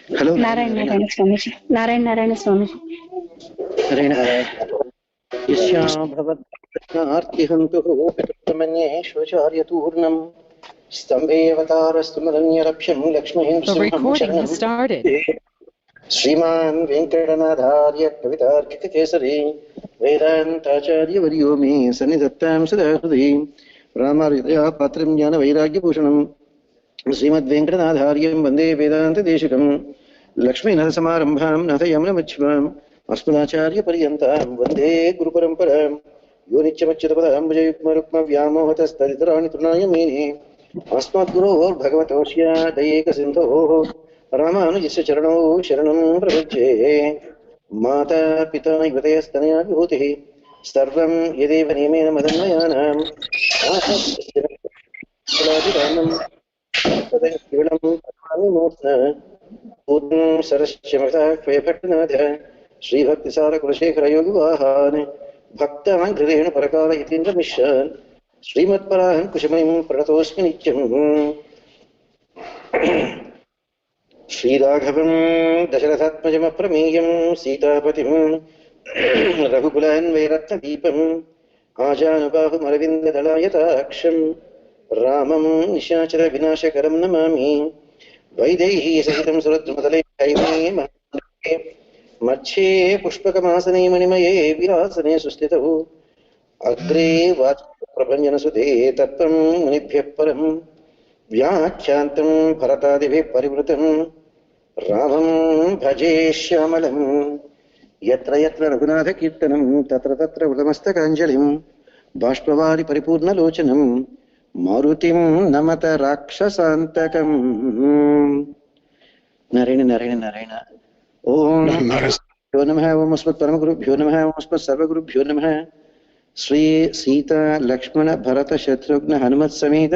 Hello. Narayan Narayana Swamiji. Narayan Narayana Swamiji. Yasya bhavatarthihantuhu pitamanye shvacharyaturnam stambhe avatarastu madanyarabhyam lakshmihim simham sharanam Shriman Venkatanadharya Kavitarkikakesari Vedantacharya Varyo me Sanidhattam Sadahri Ramaridaya Patram Jnana Vairagya Bhushanam Srimad Venkatanadharyam Vande Vedanta Deshikam Lakshmi Narasamarambham Nathayamna Machvam Asmadacharya Paryantam Vande Guru Paramparam Yonichamachidapadam Vijayukmarukma Vyamohatastaditarani Turnayamini Asmat Guru Bhagavatosya Dayeka Sindho रामानुजस्य चरणौ शरणं प्रपद्ये माता पिता युवतयस्तनया विभूतिः सर्वं यदेव नियमेन मदन्वयानां केवलं पूर्णं सरस्य मृतः क्वयभट्टनाथ श्रीभक्तिसारकुलशेखरयोगिवाहान् भक्तान् हृदयेन परकाल यतीन्द्रमिश्रान् श्रीमत्पराहं कुशमयं प्रणतोऽस्मि नित्यम् श्रीराघवं दशरथात्मजमप्रमेयं सीतापतिं रघुकुलान्वैरत्नदीपम् आजानुबाहुमरविन्ददलायताक्षं रामं निशाचरविनाशकरं नमामि वैदेही सहितं सुरद्रुमतले हैमे मध्ये पुष्पकमासने मणिमये विलासने सुस्थितौ अग्रे वाचप्रभञ्जनसुते तत्त्वं मुनिभ्यः परं व्याख्यान्तं भरतादिभिः परिवृतं रामं भजे श्यामलं यत्र यत्र रघुनाथकीर्तनं तत्र तत्र उदमस्तकाञ्जलिं बाष्पवारि परिपूर्णलोचनं मारुतिं नमत राक्षसान्तकम् नारायण नारायण नारायण ओम नमः ओम अस्मत्परमगुरुभ्यो नमः ओम अस्मत्सर्वगुरुभ्यो नमः श्री सीता लक्ष्मण भरत शत्रुघ्न हनुमत् समेत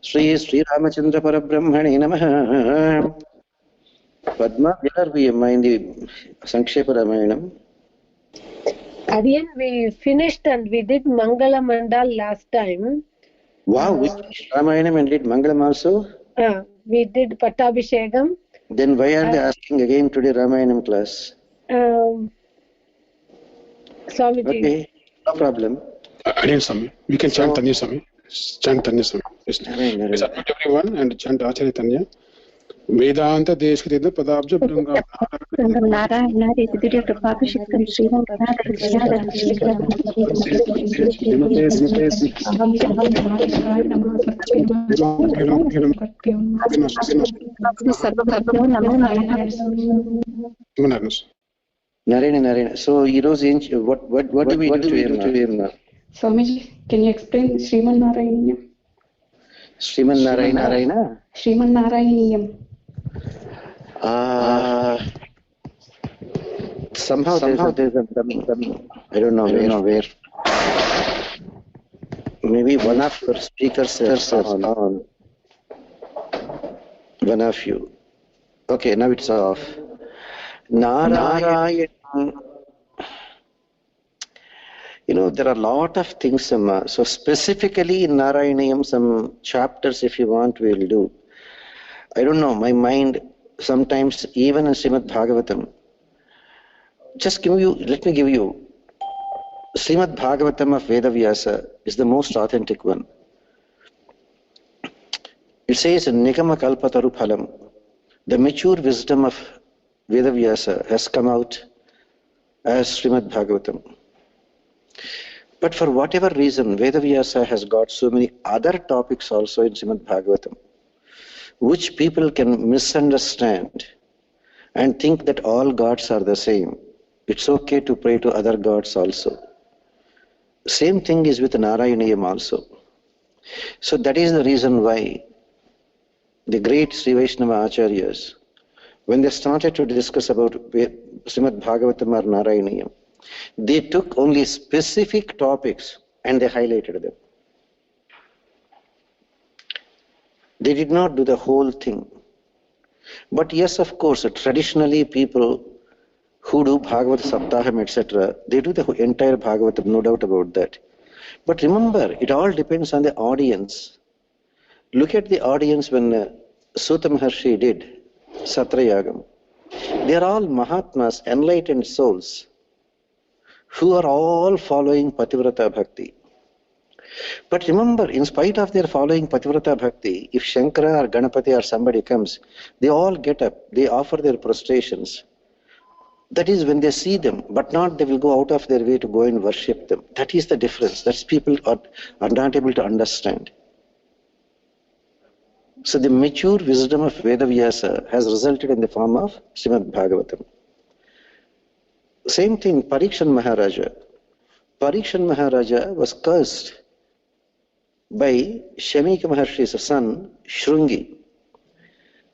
श्री श्रीरामचंद्र परब्रह्मणे नमः. Padma, where are we in the Sankshepa Ramayanam? Again, we finished and we did Mangala Mandal last time. Wow, we finished Ramayanam and did Mangalam also? We did Pattabhishekam. Then why are they asking again today Ramayanam class? Swamiji. Okay, no problem. Again, Swami. We can chant Tanya Swami. Chant Tanya Swami. Please admit everyone and chant Acharya Tanya. Vedanta Deshkritha Padabja Branga Narayana Residuria Prabhakashikam Sriram Narayana. So, heroes, what do we do to him now? Swamiji, can you explain Sriman Narayaniyam? Sriman Narayana? Sriman Narayaniyam. Somehow there's a I don't know where. Maybe one of your speakers is on. One of you. Okay, now it's off. Narayan. You know, there are a lot of things. So specifically in Narayanayam, some chapters, if you want, we'll do. I don't know, my mind sometimes, even in Srimad Bhagavatam, let me give you, Srimad Bhagavatam of Vedavyasa is the most authentic one. It says, Nikama Kalpataru Phalam, the mature wisdom of Vedavyasa has come out as Srimad Bhagavatam. But for whatever reason, Vedavyasa has got so many other topics also in Srimad Bhagavatam, which people can misunderstand and think that all gods are the same. It's okay to pray to other gods also. Same thing is with Narayaniyam also. So that is the reason why the great Sri Vaishnava Acharyas, when they started to discuss about Srimad Bhagavatam or Narayaniyam, they took only specific topics and they highlighted them. They did not do the whole thing. But yes, of course, traditionally people who do Bhagavad Saptaham, etc., they do the entire Bhagavatam, no doubt about that. But remember, it all depends on the audience. Look at the audience when Sutta Maharshi did Satrayagam. They are all Mahatmas, enlightened souls, who are all following Pativrata Bhakti. But remember, in spite of their following Pativrata Bhakti, if Shankara or Ganapati or somebody comes, they all get up, they offer their prostrations. That is when they see them, but not they will go out of their way to go and worship them. That is the difference. That's people are not able to understand. So the mature wisdom of Vedavyasa has resulted in the form of Srimad Bhagavatam. Same thing, Parikshan Maharaja. Parikshan Maharaja was cursed by Shamika Maharshi's son, Shrungi,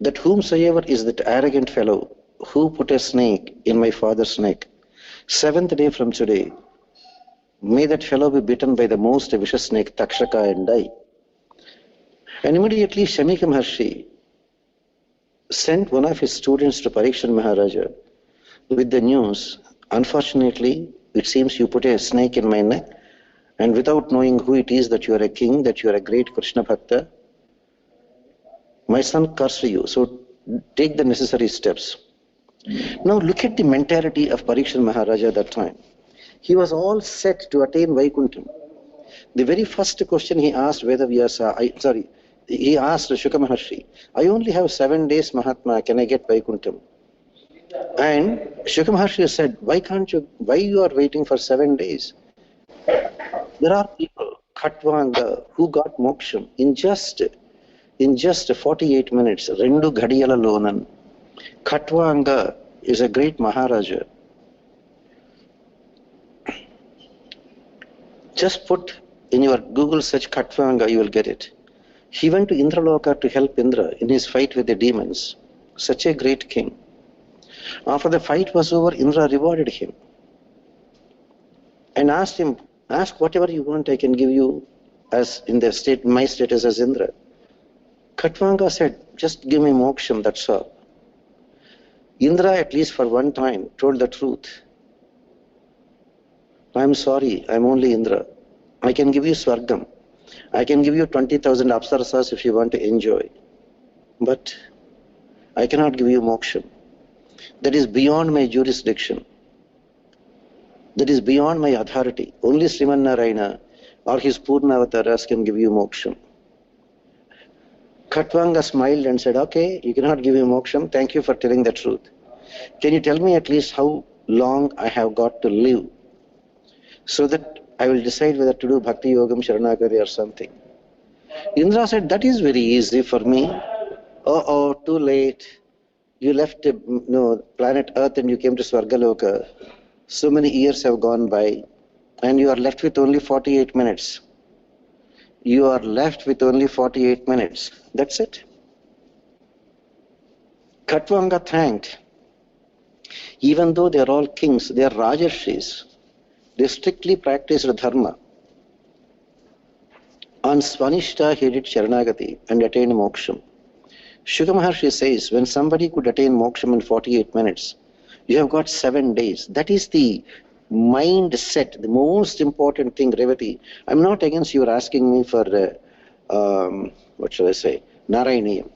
that whomsoever is that arrogant fellow who put a snake in my father's neck, 7th day from today, may that fellow be bitten by the most vicious snake, Takshaka, and die. And immediately Shamika Maharshi sent one of his students to Parikshan Maharaja with the news, unfortunately, it seems you put a snake in my neck, and without knowing who it is, that you are a king, that you are a great Krishna Bhakta, my son cursed you, so take the necessary steps. Now look at the mentality of Parikshan Maharaja at that time. He was all set to attain Vaikuntham. The very first question he asked Vedavyasa, he asked Shuka Maharshi, I only have 7 days, Mahatma, can I get Vaikuntham? And Shuka Maharshi said, why you are waiting for 7 days? There are people, Khatvanga, who got moksham in just 48 minutes. Rendu Ghadiyala Lonan. Khatvanga is a great Maharaja. Just put in your Google search Khatvanga, you will get it. He went to Indraloka to help Indra in his fight with the demons. Such a great king. After the fight was over, Indra rewarded him and asked him, ask whatever you want, I can give you as in the state, my status as Indra. Khatvanga said, just give me moksham, that's all. Indra, at least for one time, told the truth. I'm sorry, I'm only Indra. I can give you Swargam. I can give you 20,000 Apsarasas if you want to enjoy. But I cannot give you moksham. That is beyond my jurisdiction. That is beyond my authority. Only Sriman Narayana or his Purnavataras can give you moksham. Khatvanga smiled and said, okay, you cannot give me moksham. Thank you for telling the truth. Can you tell me at least how long I have got to live so that I will decide whether to do Bhakti Yogam, Sharanagati or something? Indra said, that is very easy for me. Oh, too late. You left planet Earth and you came to Swargaloka. So many years have gone by and you are left with only 48 minutes. You are left with only 48 minutes. That's it. Khatvanga thanked. Even though they are all kings, they are Rajarshis. They strictly practiced dharma. On Svanishta he did Sharanagati and attained moksham. Shuka Maharshi says, when somebody could attain moksham in 48 minutes, you have got 7 days. That is the mindset, the most important thing, Revati. I'm not against you asking me for, Narayaniyam.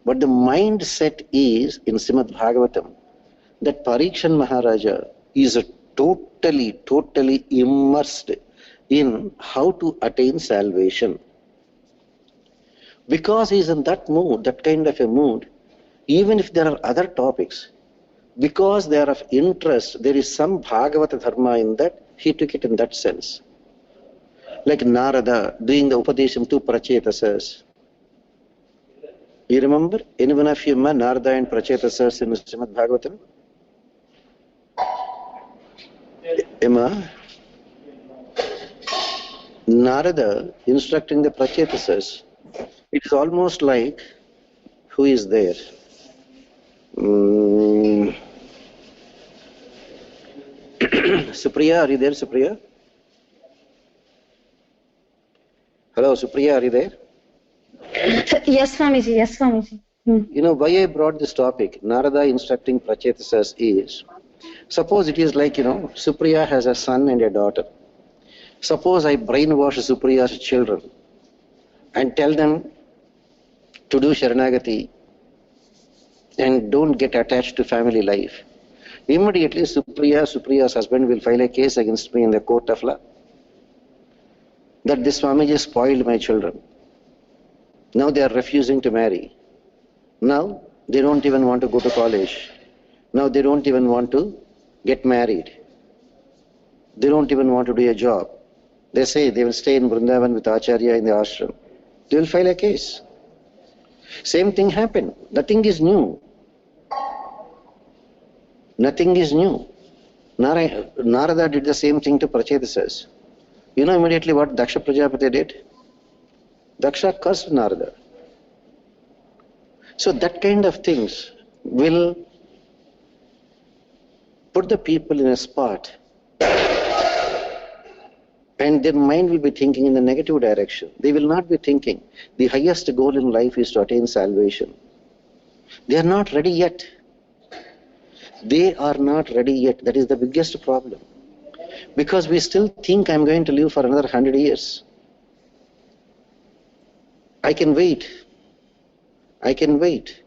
But the mindset is in Srimad Bhagavatam that Parikshan Maharaja is totally immersed in how to attain salvation. Because he is in that mood, that kind of a mood, even if there are other topics, because they are of interest, there is some Bhagavata Dharma in that, he took it in that sense. Like Narada doing the Upadesham to Prachetasas. You remember? Anyone of you remember Narada and Prachetasas in Srimad Bhagavatam? Emma? Narada instructing the Prachetasas. It is almost like, who is there? Supriya, are you there, Supriya? Hello, Supriya, are you there? Yes, Swamiji. Yes, Swamiji. You know, why I brought this topic, Narada instructing Prachetasas, is, suppose it is like, Supriya has a son and a daughter. Suppose I brainwash Supriya's children and tell them to do Sharanagati and don't get attached to family life. Immediately, Supriya's husband will file a case against me in the court of law that this Swamiji spoiled my children. Now they are refusing to marry. Now they don't even want to go to college. Now they don't even want to get married. They don't even want to do a job. They say they will stay in Vrindavan with Acharya in the ashram. They will file a case. Same thing happened. Nothing is new. Nothing is new. Narada did the same thing to Prachetasas. You know immediately what Daksha Prajapati did? Daksha cursed Narada. So that kind of things will put the people in a spot and their mind will be thinking in the negative direction. They will not be thinking the highest goal in life is to attain salvation. They are not ready yet. They are not ready yet. That is the biggest problem. Because we still think I'm going to live for another 100 years. I can wait. I can wait.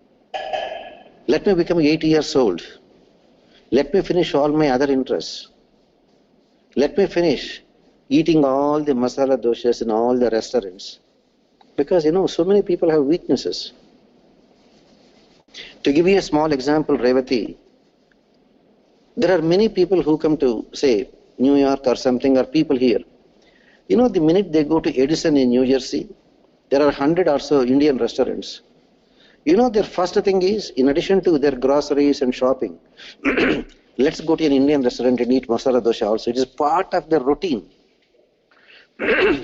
Let me become 80 years old. Let me finish all my other interests. Let me finish eating all the masala doshas in all the restaurants. Because, so many people have weaknesses. To give you a small example, Revati, there are many people who come to, say, New York or something, or people here. The minute they go to Edison in New Jersey, there are 100 or so Indian restaurants. Their first thing is, in addition to their groceries and shopping, let's go to an Indian restaurant and eat masala dosha also. It is part of their routine.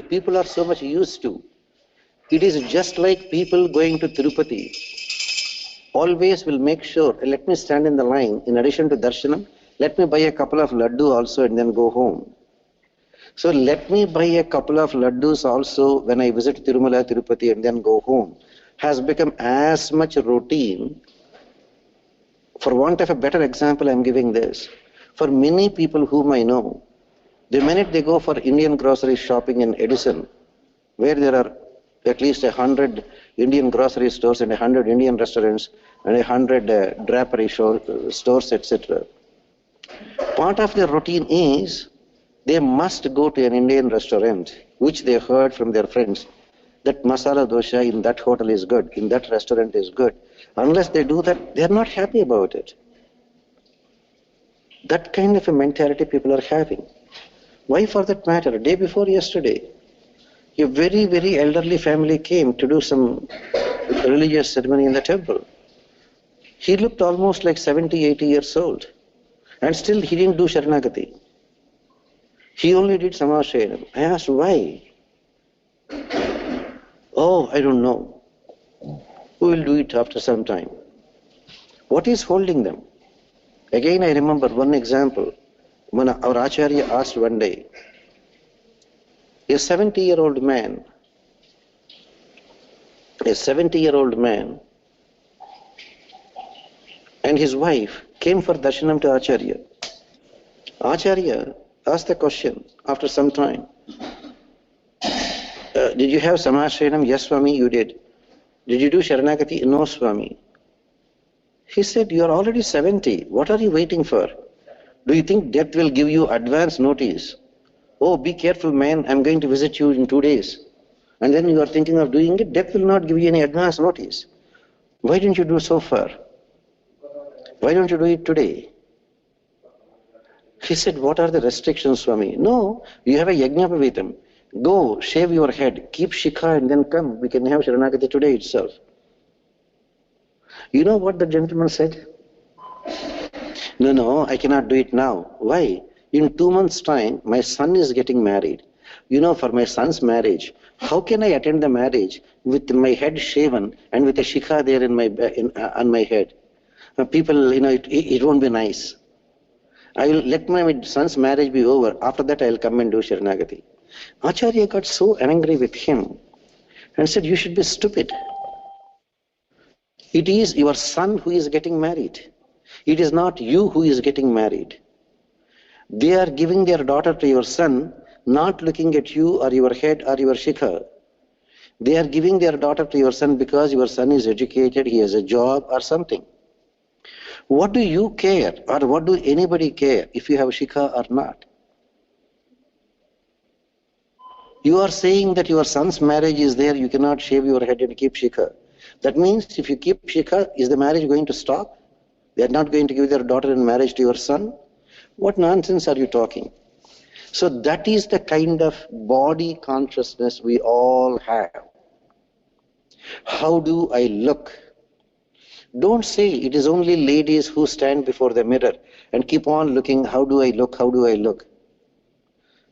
People are so much used to. It is just like people going to Tirupati. Always will make sure, let me stand in the line, in addition to darshanam, let me buy a couple of laddu also and then go home. So let me buy a couple of laddus also when I visit Tirumala, Tirupati and then go home has become as much routine. For want of a better example, I am giving this. For many people whom I know, the minute they go for Indian grocery shopping in Edison, where there are at least 100 Indian grocery stores and 100 Indian restaurants and 100 drapery stores, etc. Part of their routine is they must go to an Indian restaurant, which they heard from their friends, that masala dosha in that hotel is good, in that restaurant is good. Unless they do that, they are not happy about it. That kind of a mentality people are having. Why for that matter? Day before yesterday, a very, very elderly family came to do some religious ceremony in the temple. He looked almost like 70, 80 years old. And still he didn't do Sharanagati. He only did Samashayanam. I asked why? Oh, I don't know. We will do it after some time. What is holding them? Again, I remember one example. When our Acharya asked one day, a 70-year-old man, and his wife came for darshanam to Acharya. Acharya asked the question after some time, did you have Samashayanam? Yes, Swami, you did. Did you do Sharanagati? No, Swami. He said, you are already 70. What are you waiting for? Do you think death will give you advance notice? Oh, be careful, man, I'm going to visit you in 2 days. And then you are thinking of doing it, death will not give you any advance notice. Why didn't you do so far? Why don't you do it today? He said, what are the restrictions, Swami? No, you have a Yajnapavitam. Go, shave your head, keep Shikha and then come. We can have Sharanagati today itself. You know what the gentleman said? No, I cannot do it now. Why? In 2 months' time, my son is getting married. For my son's marriage, how can I attend the marriage with my head shaven and with a shikha there on my head? People, it won't be nice. I will let my son's marriage be over. After that, I will come and do Sharanagati. Acharya got so angry with him and said, you should be stupid. It is your son who is getting married. It is not you who is getting married. They are giving their daughter to your son, not looking at you or your head or your shikha. They are giving their daughter to your son because your son is educated, he has a job or something. What do you care, or what do anybody care if you have shikha or not? You are saying that your son's marriage is there, you cannot shave your head and keep shikha. That means if you keep shikha, is the marriage going to stop? They are not going to give their daughter in marriage to your son? What nonsense are you talking? So that is the kind of body consciousness we all have. How do I look? Don't say it is only ladies who stand before the mirror and keep on looking, how do I look, how do I look?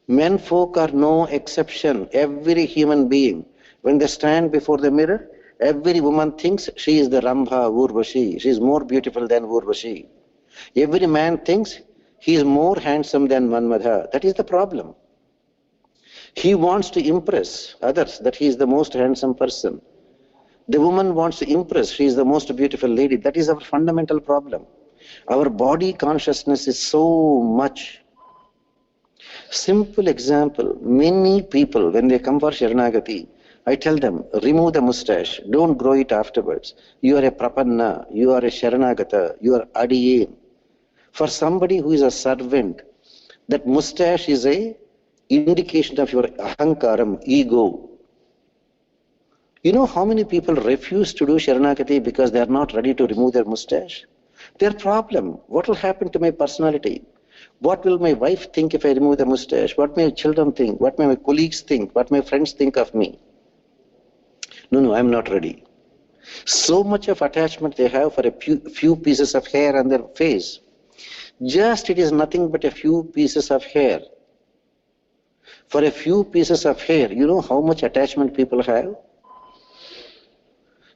Men folk are no exception. Every human being, when they stand before the mirror, every woman thinks she is the Rambha, Urvashi. She is more beautiful than Urvashi. Every man thinks he is more handsome than Manmadha. That is the problem. He wants to impress others that he is the most handsome person. The woman wants to impress, she is the most beautiful lady. That is our fundamental problem. Our body consciousness is so much. Simple example, many people, when they come for Sharanagati, I tell them, remove the mustache, don't grow it afterwards. You are a prapanna, you are a Sharanagata, you are adiyen. For somebody who is a servant, that mustache is a indication of your ahankaram, ego. You know how many people refuse to do Sharanagati because they are not ready to remove their mustache? Their problem, what will happen to my personality? What will my wife think if I remove the mustache? What may my children think? What may my colleagues think? What my friends think of me? No, I am not ready. So much of attachment they have for a few pieces of hair on their face. Just it is nothing but a few pieces of hair. For a few pieces of hair, you know how much attachment people have?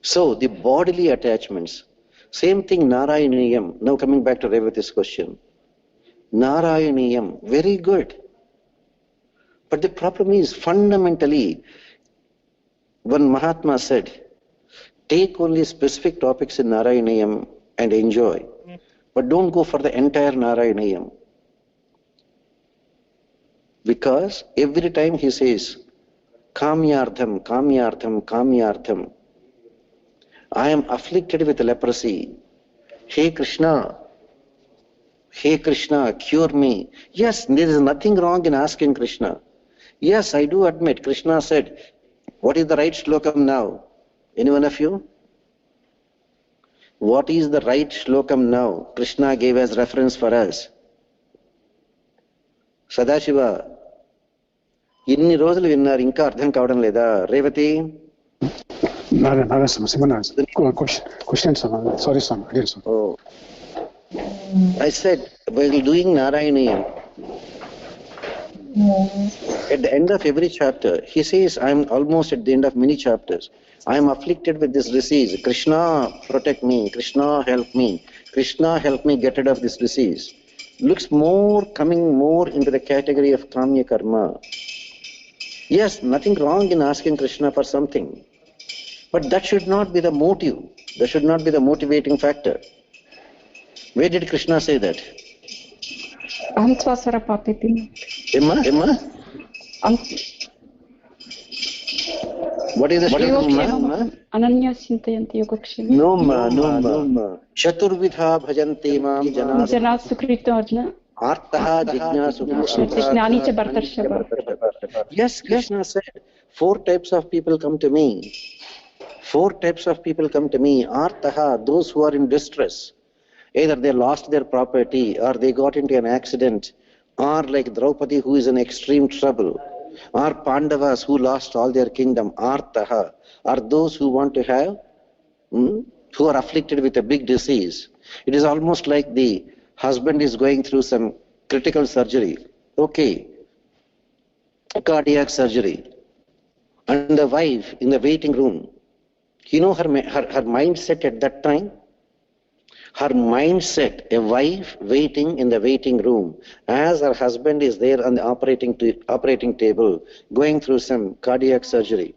So the bodily attachments, same thing Narayaniyam. Now coming back to Revati's question. Narayaniyam, very good. But the problem is fundamentally, one Mahatma said, take only specific topics in Narayaniyam and enjoy. But don't go for the entire Narayaniyam. Because every time he says, Kamyardham, Kamyardham, Kamyardham, I am afflicted with leprosy. Hey Krishna, cure me. Yes, there is nothing wrong in asking Krishna. Yes, I do admit, Krishna said, what is the right shlokam now? Any one of you? What is the right shlokam now? Krishna gave as reference for us. Sadashiva, inni రోజులు విన్నారు ఇంకా అర్థం కావడం లేదా? Revathi? Question, sorry, son. Again, son. Oh. I said, while doing Narayaniyam, at the end of every chapter, he says, I am almost at the end of many chapters, I am afflicted with this disease. Krishna, protect me. Krishna, help me. Krishna, help me get rid of this disease. Looks more, coming more into the category of Kamya Karma. Yes, nothing wrong in asking Krishna for something. But that should not be the motive. That should not be the motivating factor. Where did Krishna say that? Answasara papiti. Emma? What is the Yogakshema? Ananya Sintayanti Yogakshema. No ma. Chaturvidha bhajante mam Jana Sukritorna. Artaha jignasu. Jnani cha Bhartarshava. Yes, Krishna said, 4 types of people come to me. 4 types of people come to me. Artaha, those who are in distress. Either they lost their property, or they got into an accident, or like Draupadi who is in extreme trouble, or Pandavas who lost all their kingdom. Artaha are those who want to have, who are afflicted with a big disease. It is almost like the husband is going through some critical surgery. Okay, cardiac surgery. And the wife in the waiting room, you know her mindset at that time? Her mindset, a wife waiting in the waiting room, as her husband is there on the operating table, going through some cardiac surgery.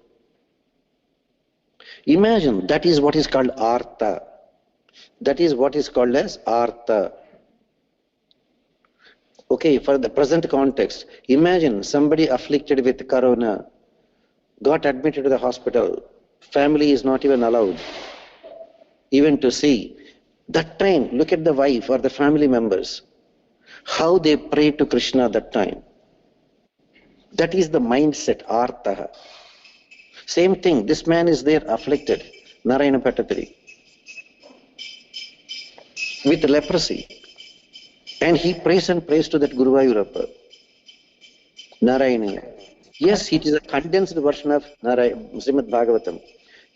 Imagine, that is what is called Artha. That is what is called as Artha. Okay, for the present context, imagine somebody afflicted with corona, got admitted to the hospital, family is not even allowed even to see. That time, look at the wife or the family members, how they pray to Krishna that time. That is the mindset, artha. Same thing, this man is there afflicted, Narayana Bhattatari, with leprosy. And he prays and prays to that Guruvayurappa, Narayana. Yes, it is a condensed version of Srimad Bhagavatam.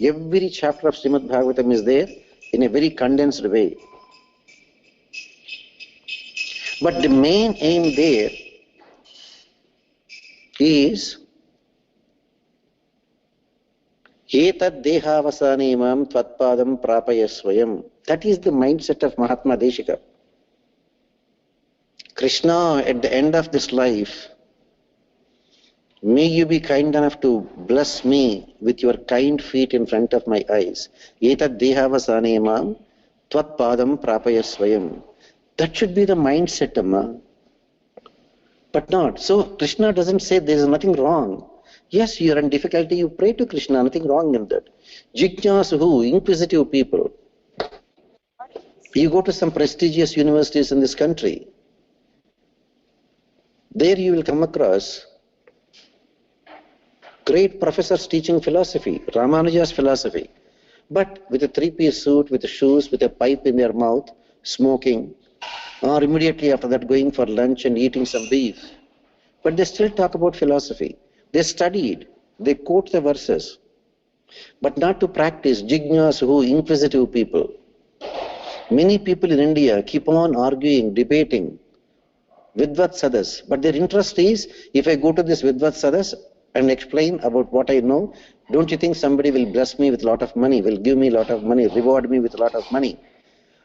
Every chapter of Srimad Bhagavatam is there in a very condensed way. But the main aim there is Etad Dehavasane Imam Tvatpadam Prapayasvayam. That is the mindset of Mahatma Deshika. Krishna, at the end of this life, may you be kind enough to bless me with your kind feet in front of my eyes. Etad Dehavasane Imam Tvatpadam Prapayasvayam. That should be the mindset, Amma. But not. So Krishna doesn't say there is nothing wrong. Yes, you are in difficulty, you pray to Krishna, nothing wrong in that. Jignasuhu, inquisitive people. You go to some prestigious universities in this country. There you will come across great professors teaching philosophy, Ramanuja's philosophy. But with a three-piece suit, with shoes, with a pipe in their mouth, smoking, or immediately after that going for lunch and eating some beef. But they still talk about philosophy. They studied, they quote the verses, but not to practice. Jignasuhu, inquisitive people. Many people in India keep on arguing, debating, Vidvat Sadas, but their interest is, if I go to this Vidvat Sadas and explain about what I know, don't you think somebody will bless me with a lot of money, will give me a lot of money, reward me with a lot of money?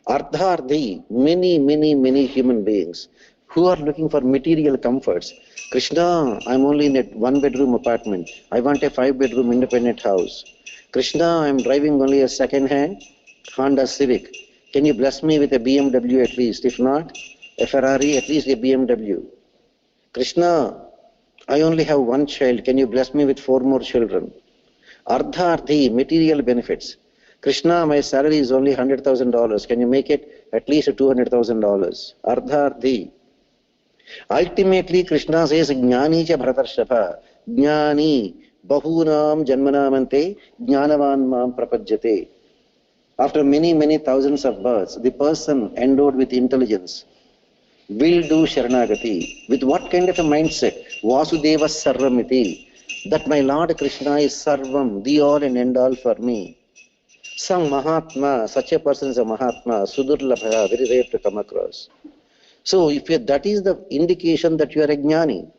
Ardharthi, many human beings who are looking for material comforts. Krishna, I'm only in a one-bedroom apartment. I want a 5-bedroom independent house. Krishna, I'm driving only a second-hand Honda Civic. Can you bless me with a BMW at least? If not, a Ferrari, at least a BMW. Krishna, I only have one child. Can you bless me with 4 more children? Ardharthi, material benefits. Krishna, my salary is only $100,000. Can you make it at least $200,000? Ardharthi. Ultimately, Krishna says, Jnani cha Bharatarshapha. Jnani, bahunam janmanamante, jnanavan mam prapajyate. After many thousands of births, the person endowed with intelligence will do Sharanagati. With what kind of a mindset? Vasudeva Sarvamiti. That my Lord Krishna is Sarvam, the all and end all for me. Some Mahatma, such a person is a Mahatma, Sudurlabha, very rare to come across. So if that is the indication that you are a Jnani.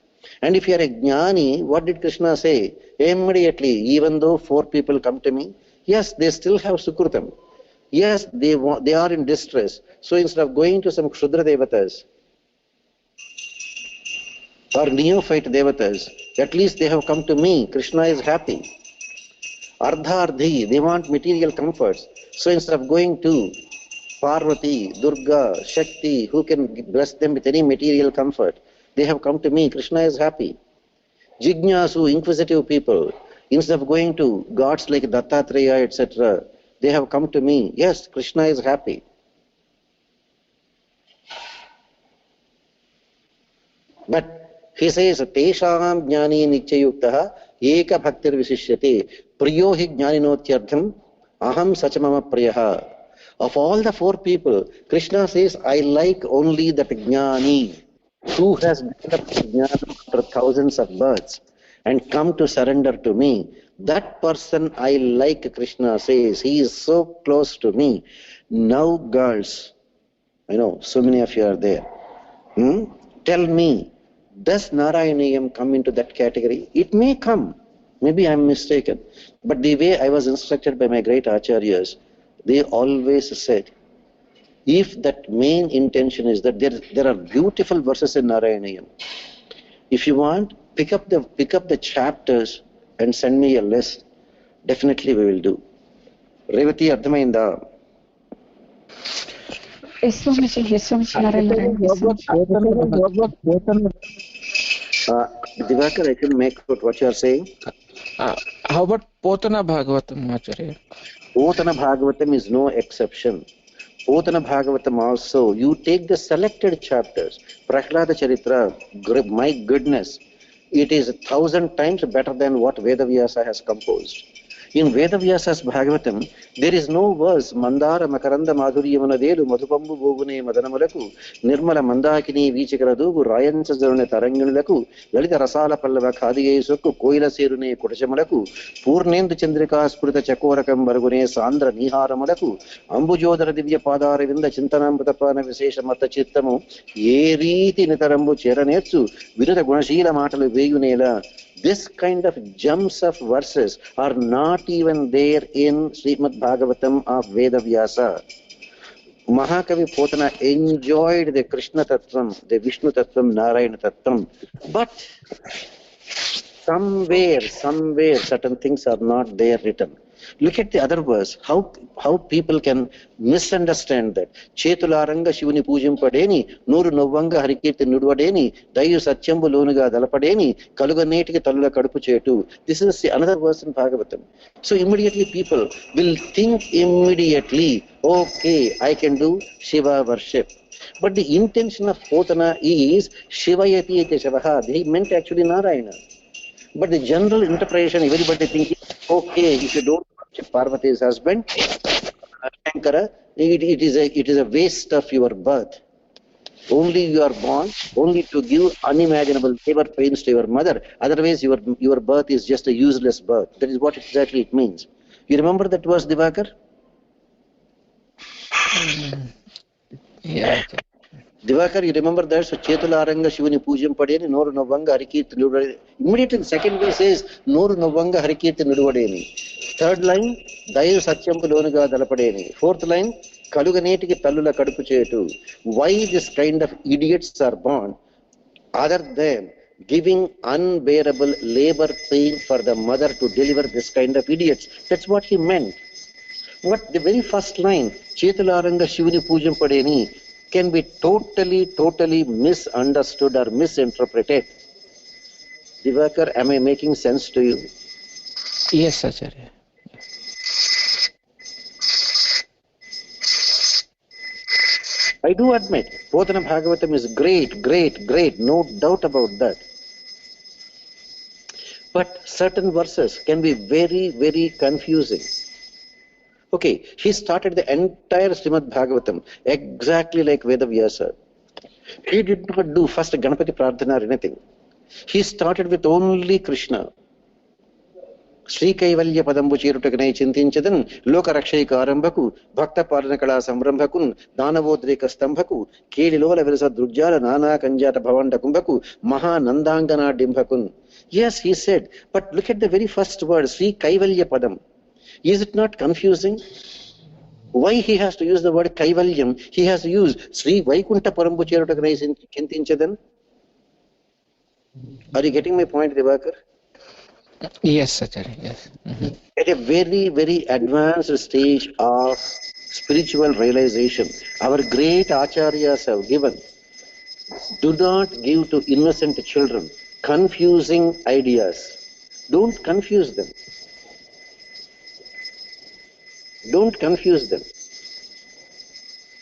And if you are a Jnani, what did Krishna say? Immediately, even though 4 people come to me, yes, they still have Sukrutam. Yes, they are in distress. So instead of going to some Kshudra Devatas or neophyte Devatas, at least they have come to me. Krishna is happy. Ardharthi, they want material comforts. So instead of going to Parvati, Durga, Shakti, who can bless them with any material comfort, they have come to me. Krishna is happy. Jignasu, inquisitive people, instead of going to gods like Dattatreya, etc., they have come to me. Yes, Krishna is happy. But he says, Tesham jnani nityayuktaha eka bhaktir visishyate priyo hi jnaninotyartham aham sachamama priyaha. Of all the 4 people, Krishna says, I like only that jnani who has built up jnana after thousands of births and come to surrender to me. That person I like, Krishna says. He is so close to me. Now, girls, I know so many of you are there. Tell me, does Narayaniyam come into that category? It may come. Maybe I am mistaken. But the way I was instructed by my great acharyas, they always said, if that main intention is that there are beautiful verses in Narayaniyam. If you want, pick up the chapters and send me a list. Definitely we will do. Revati Ardhamainda. Yes, Swamiji, Narayana. Divakar, I can make out what you are saying. How about Potana Bhagavatam, Acharya? Potana Bhagavatam is no exception. Potana Bhagavatam also, you take the selected chapters, Prahlada Charitra, my goodness, it is 1,000 times better than what Vedavyasa has composed. In Vedavyasa's Bhagavatam, there is no verse, Mandara Makaranda Madhuryamanadelu, Madhupambu Bogune Madanamalaku, Nirmala Mandakini Vichikaradugu, Ryan Sazarune Taranganilaku, Lalita Rasala Pallava Khadiyesuku, Koila Serune Kotachamalaku, Purnendu Chandrika Spurita Chakorakam Bargune, Sandra Nihara Malaku, Ambujodara Divya Padara Vinda Chintanam Putapana Visesha Mata Chittamu, Yeriti Nitarambu Cheranetsu, Virata Gunashila Matalu Veyunela. This kind of jumps of verses are not even there in Srimad Bhagavatam of Vedavyasa. Mahakavi Potana enjoyed the Krishna Tattvam, the Vishnu Tattvam, Narayana Tattvam, but somewhere certain things are not there written. Look at the other verse, how people can misunderstand that. Chetularanga Shivani Pujam Padeni, Nuru Novanga Harikirti Nudwadeni, Dayu Satyambu Lonuga Dalapadeni, Kaluga Netika Talula Kadupu Chetu. This is another verse in Bhagavatam. So immediately people will think immediately, okay, I can do Shiva worship. But the intention of Potana is Shivayati Ete Shavaha. He meant actually Narayana. But the general interpretation, everybody thinking, okay, if you don't worship Parvati's husband, Shankara, it is a waste of your birth. Only you are born, only to give unimaginable labor pains to your mother. Otherwise, your birth is just a useless birth. That is what exactly it means. You remember that verse, Divakar? Yeah. Divakar, you remember that? So, Chetularanga Shivani Pujam Padeni, Noru Novanga Harikirti Nudvadeni. Immediately, the second verse says, Noru Novanga Harikirti Nudvadeni. Third line, Dayu Satyampu Lonuga Dalapadeni. Fourth line, Kaluganetiki Tallula Kadupu Chetu. Why this kind of idiots are born, other than giving unbearable labor pain for the mother to deliver this kind of idiots? That's what he meant. But the very first line, Chetularanga Shivani Pujam Padeni, can be totally misunderstood or misinterpreted. Divakar, am I making sense to you? Yes, Acharya. I do admit, Potana Bhagavatam is great, no doubt about that. But certain verses can be very confusing. Okay, he started the entire Srimad Bhagavatam exactly like Vedavyasa. He did not do first Ganapati Prarthana or anything. He started with only Krishna. Sri Kaivalya Padambu Cherutakane Chintinchadan, Loka Rakshayika Arambaku, Bhakta Paranakala Samrambhakun, Danavodreka Stambhaku, Kelilola Virasa Drujjala Nana Kanjata Bhavanda Kumbaku, Maha Nandangana Dimbhakun. Yes, he said, but look at the very first word, Sri Kaivalya Padam. Is it not confusing? Why he has to use the word Kaivalyam? He has to use Sri Vaikunta Parambu Cherutakane Chintinchadan. Are you getting my point, Divakar? Yes, Acharya, yes. At a very advanced stage of spiritual realization, our great acharyas have given, do not give to innocent children confusing ideas. Don't confuse them. Don't confuse them.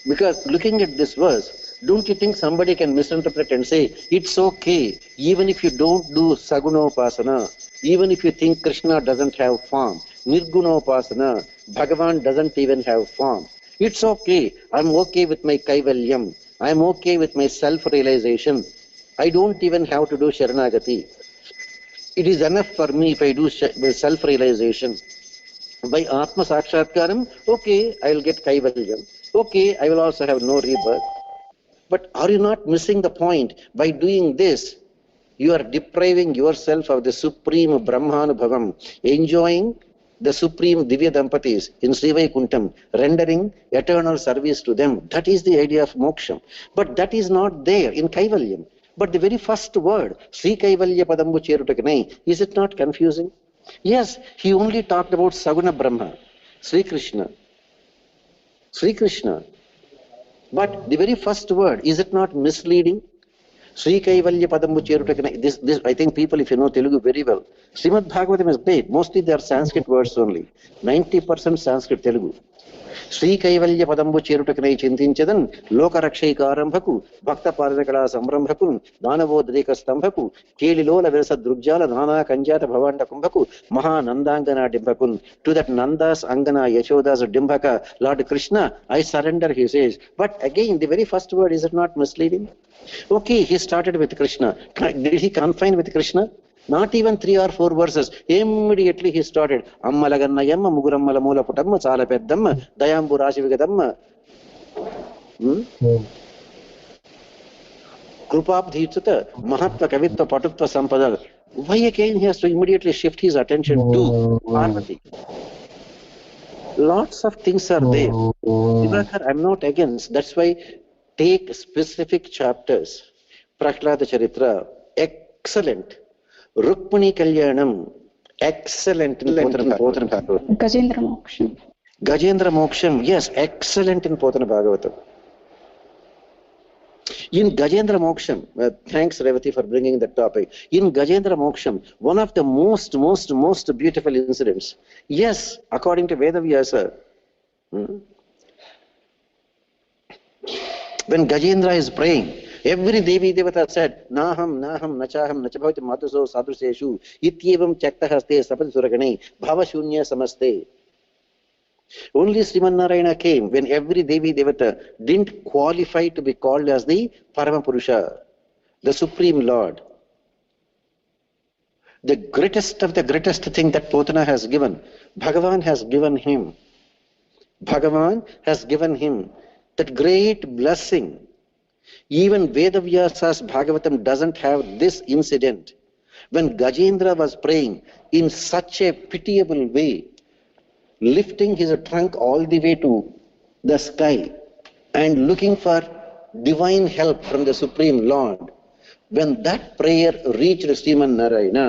Because looking at this verse, don't you think somebody can misinterpret and say, it's okay, even if you don't do Sagunopasana, even if you think Krishna doesn't have form, Nirgunopasana, Bhagavan doesn't even have form. It's okay, I'm okay with my Kaivalyam, I'm okay with my self-realization. I don't even have to do Sharanagati. It is enough for me if I do self-realization. By Atma Sakshatkaram, okay, I will get Kaivalyam. Okay, I will also have no rebirth. But are you not missing the point? By doing this, you are depriving yourself of the supreme Brahmanubhavam, enjoying the supreme Divya Dampatis in Sri Vaikuntam, rendering eternal service to them. That is the idea of moksha. But that is not there in Kaivalyam. But the very first word, Sri Kaivalya Padambu Cherutakane, is it not confusing? Yes, he only talked about Saguna Brahma, Sri Krishna. But the very first word, is it not misleading? Sri Kaivalya Padambu Cherutakane. This I think people, if you know Telugu very well, Srimad Bhagavatam is great. Mostly they are Sanskrit words only. 90% Sanskrit Telugu. శ్రీకైవల్య పదంబు చేరుటకనై చింతించదన్ లోకరక్షైకారంభకు భక్త పాలనకళా సంరంభకు దానవోద్రేక స్తంభకు కేళిలోల విరస దృగ్జాల నానా కంజాత భవాండ కుంభకు మహానందాంగన డింభకున్. To that Nanda's అంగన యశోదాస్ డింభక Lord Krishna, I surrender, he says. But again, the very first word, is it not misleading? Okay, he started with Krishna. Did he confine with Krishna? Not even 3 or 4 verses. Immediately he started. Ammalagannayamma mugurammala moola putamma chala peddamma dayambu rashi vigadamma. Krupabdhitsuta mahatva kavitva patutva sampada. Why again he has to immediately shift his attention to Parvati? Lots of things are there. Divakar, I'm not against. That's why take specific chapters. Prahlada Charitra, excellent. Rukmini Kalyanam, excellent in Potana Bhagavatam. Gajendra Moksham. Gajendra Moksham, yes, excellent in Potana Bhagavatam. In Gajendra Moksham, thanks Revati for bringing that topic. In Gajendra Moksham, one of the most beautiful incidents. Yes, according to Vedavyasa, when Gajendra is praying, every Devi Devata said, Naham, Nachaham, Nachabhavati Matuso Sadruseshu, Ityevam Chaktahaste Sapati Suragane, Bhavashunya Samaste. Only Srimanarayana came when every Devi Devata didn't qualify to be called as the Paramapurusha, the Supreme Lord. The greatest of the greatest thing that Potana has given, Bhagavan has given him. Bhagavan has given him that great blessing. Even Vedavyasa's Bhagavatam doesn't have this incident. When Gajendra was praying in such a pitiable way, lifting his trunk all the way to the sky and looking for divine help from the Supreme Lord, when that prayer reached Sriman Narayana,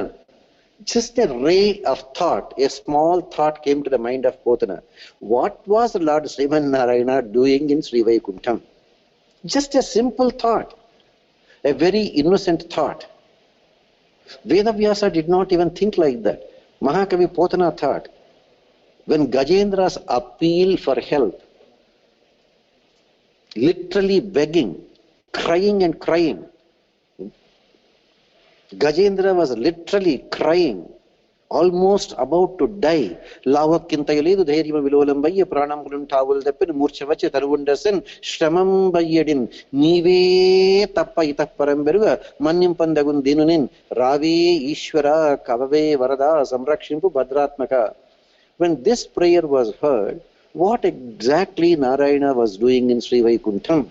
just a ray of thought, a small thought came to the mind of Potana. What was Lord Sriman Narayana doing in Sri Vaikuntham? Just a simple thought, a very innocent thought. Vedavyasa did not even think like that. Mahakavi Potana thought, when Gajendra's appeal for help, literally begging, crying and crying, Gajendra was literally crying, almost about to die. Lavakintayaledu dhairima vilolambaya pranamulun tavul deppin murchavache tarundasen shramam bayadin nive tappa itapparam beruga mannimpandagun dinunin rave ishvara kavave varada samrakshimpu bhadratmaka. When this prayer was heard, what exactly Narayana was doing in Sri Vaikuntham?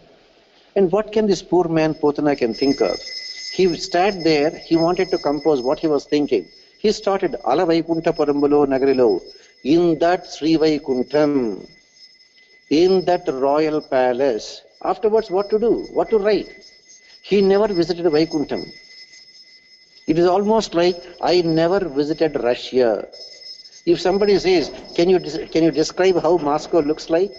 And what can this poor man Potana can think of? He sat there, he wanted to compose what he was thinking. He started Ala Vaikuntha Parambulo Nagarilo. In that Sri Vaikuntham, in that royal palace. Afterwards, what to do? What to write? He never visited Vaikuntham. It is almost like, I never visited Russia. If somebody says, can you describe how Moscow looks like?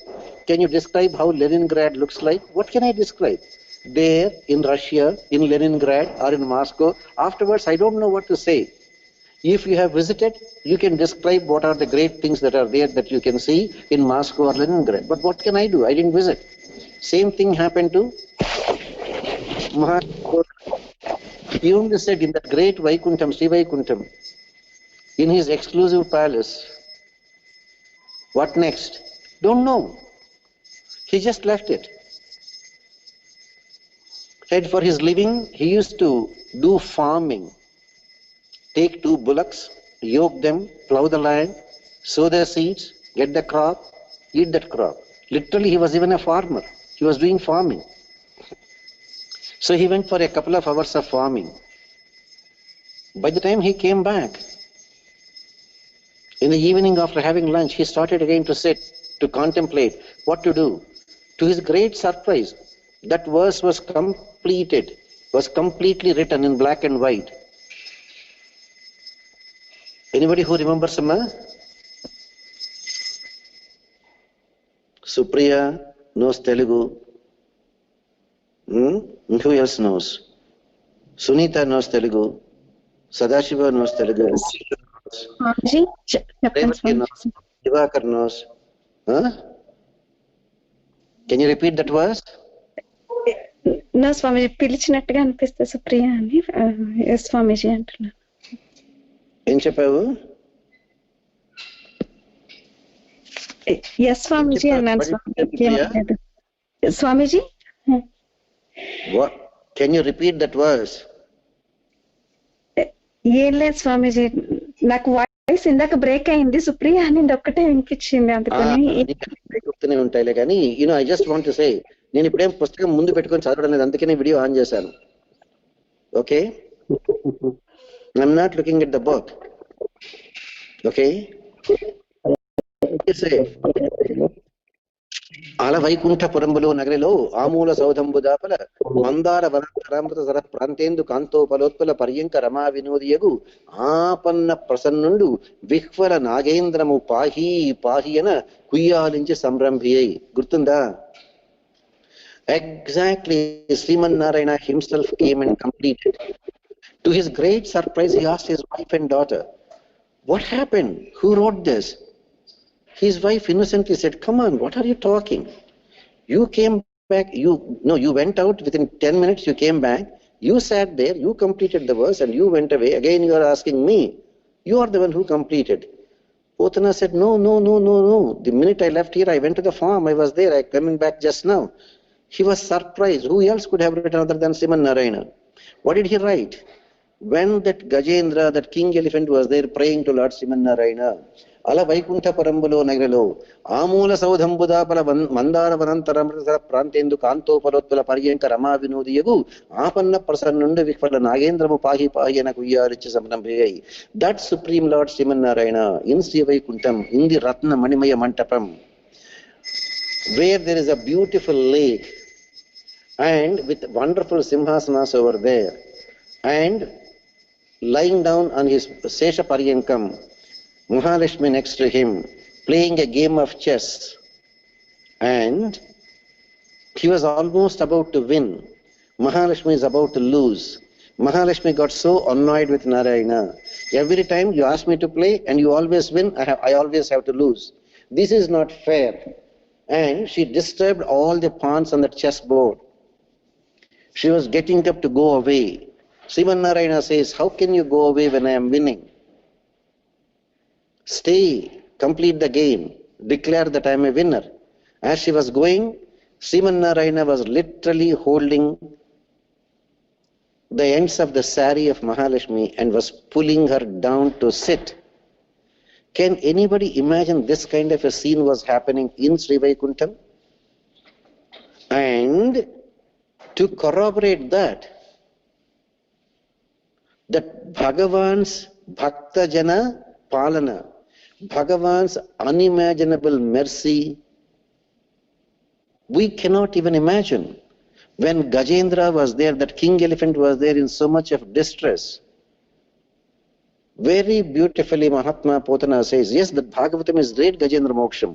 Can you describe how Leningrad looks like? What can I describe? There, in Russia, in Leningrad or in Moscow, afterwards I don't know what to say. If you have visited, you can describe what are the great things that are there that you can see in Moscow or Leningrad. But what can I do? I didn't visit. Same thing happened to Mahaprabhu. He only said in that great Vaikuntham, Sri Vaikuntham, in his exclusive palace. What next? Don't know. He just left it. Said for his living, he used to do farming. Take 2 bullocks, yoke them, plow the land, sow their seeds, get the crop, eat that crop. Literally, he was even a farmer. He was doing farming. So he went for a couple of hours of farming. By the time he came back, in the evening after having lunch, he started again to sit, to contemplate what to do. To his great surprise, that verse was completed, was completely written in black and white. Anybody who remembers, Amma? Supriya knows Telugu. Who else knows? Sunita knows Telugu. Sadashiva knows Telugu. Ji, చెప్పండి Revati knows. Divakar knows. Huh? Can you repeat that verse? నా స్వామిజీ పిలిచినట్టుగా అనిపిస్తే సుప్రియ అని yes స్వామిజీ అంటున్నాను. ఏం చెప్పావు? Yes స్వామిజీ అన్నాను స్వామిజీ. Can you repeat that verse? ఏం లేదు స్వామిజీ, నాకు వాయిస్ ఇందాక బ్రేక్ అయింది. సుప్రియ అని ఒక్కటే వినిపించింది, అందుకని ఉంటాయిలే కానీ I just want to say, నేను ఇప్పుడేం పుస్తకం ముందు పెట్టుకొని చదవడం లేదు, అందుకనే వీడియో ఆన్ చేశాను. Okay, I'm not looking at the book. Okay, అల వైకుంఠపురంబులో నగరిలో ఆమూల సౌధంబు దాపల మందార వనామృత సర ప్రాంతేందు కాంతోపలోత్పల పర్యంక రమా వినోదియగు ఆపన్న ప్రసన్నుండు విహ్వల నాగేంద్రము పాహి పాహియన కుయ్యాలించి సంరంభియై. గుర్తుందా? Exactly, Srimanarayana himself came and completed. To his great surprise, he asked his wife and daughter, "What happened? Who wrote this?" His wife innocently said, "Come on, what are you talking? You came back, you went out within 10 minutes, you came back, you sat there, you completed the verse and you went away. Again you are asking me. You are the one who completed." Potana said, No. The minute I left here, I went to the farm, I was there, I coming back just now. He was surprised. Who else could have written other than Srimanarayana? What did he write? When that Gajendra, that king elephant, was there praying to Lord Srimanarayana, Ala Vaikuntha Parambulo Nagralo, Amula Saudhambudapala Mandara Vanantaramrita Prantendu Kanto Parotpala Paryanka Rama Vinodiyagu, Apanna Prasanunda Vikpala Nagendra Mupahi Pahiyana Kuya Richisamnambhai. That Supreme Lord Srimanarayana in Sri Vaikuntham, in the Ratna Manimaya Mantapam, where there is a beautiful lake and with wonderful simhasanas over there, and lying down on his Sesha Paryankam, Mahalakshmi next to him, playing a game of chess, and he was almost about to win. Mahalakshmi is about to lose. Mahalakshmi got so annoyed with Narayana. Every time you ask me to play and you always win, I always have to lose. This is not fair. And she disturbed all the pawns on the chessboard. She was getting up to go away. Srimanarayana says, "How can you go away when I am winning? Stay, complete the game, declare that I am a winner." As she was going, Srimanarayana was literally holding the ends of the sari of Mahalakshmi and was pulling her down to sit. Can anybody imagine this kind of a scene was happening in Sri Vaikuntham? And to corroborate that Bhagavan's Bhakta Jana Palana, Bhagavan's unimaginable mercy, we cannot even imagine. When Gajendra was there, that king elephant was there in so much of distress. Very beautifully Mahatma Potana says, yes, that Bhagavatam is great Gajendra Moksham.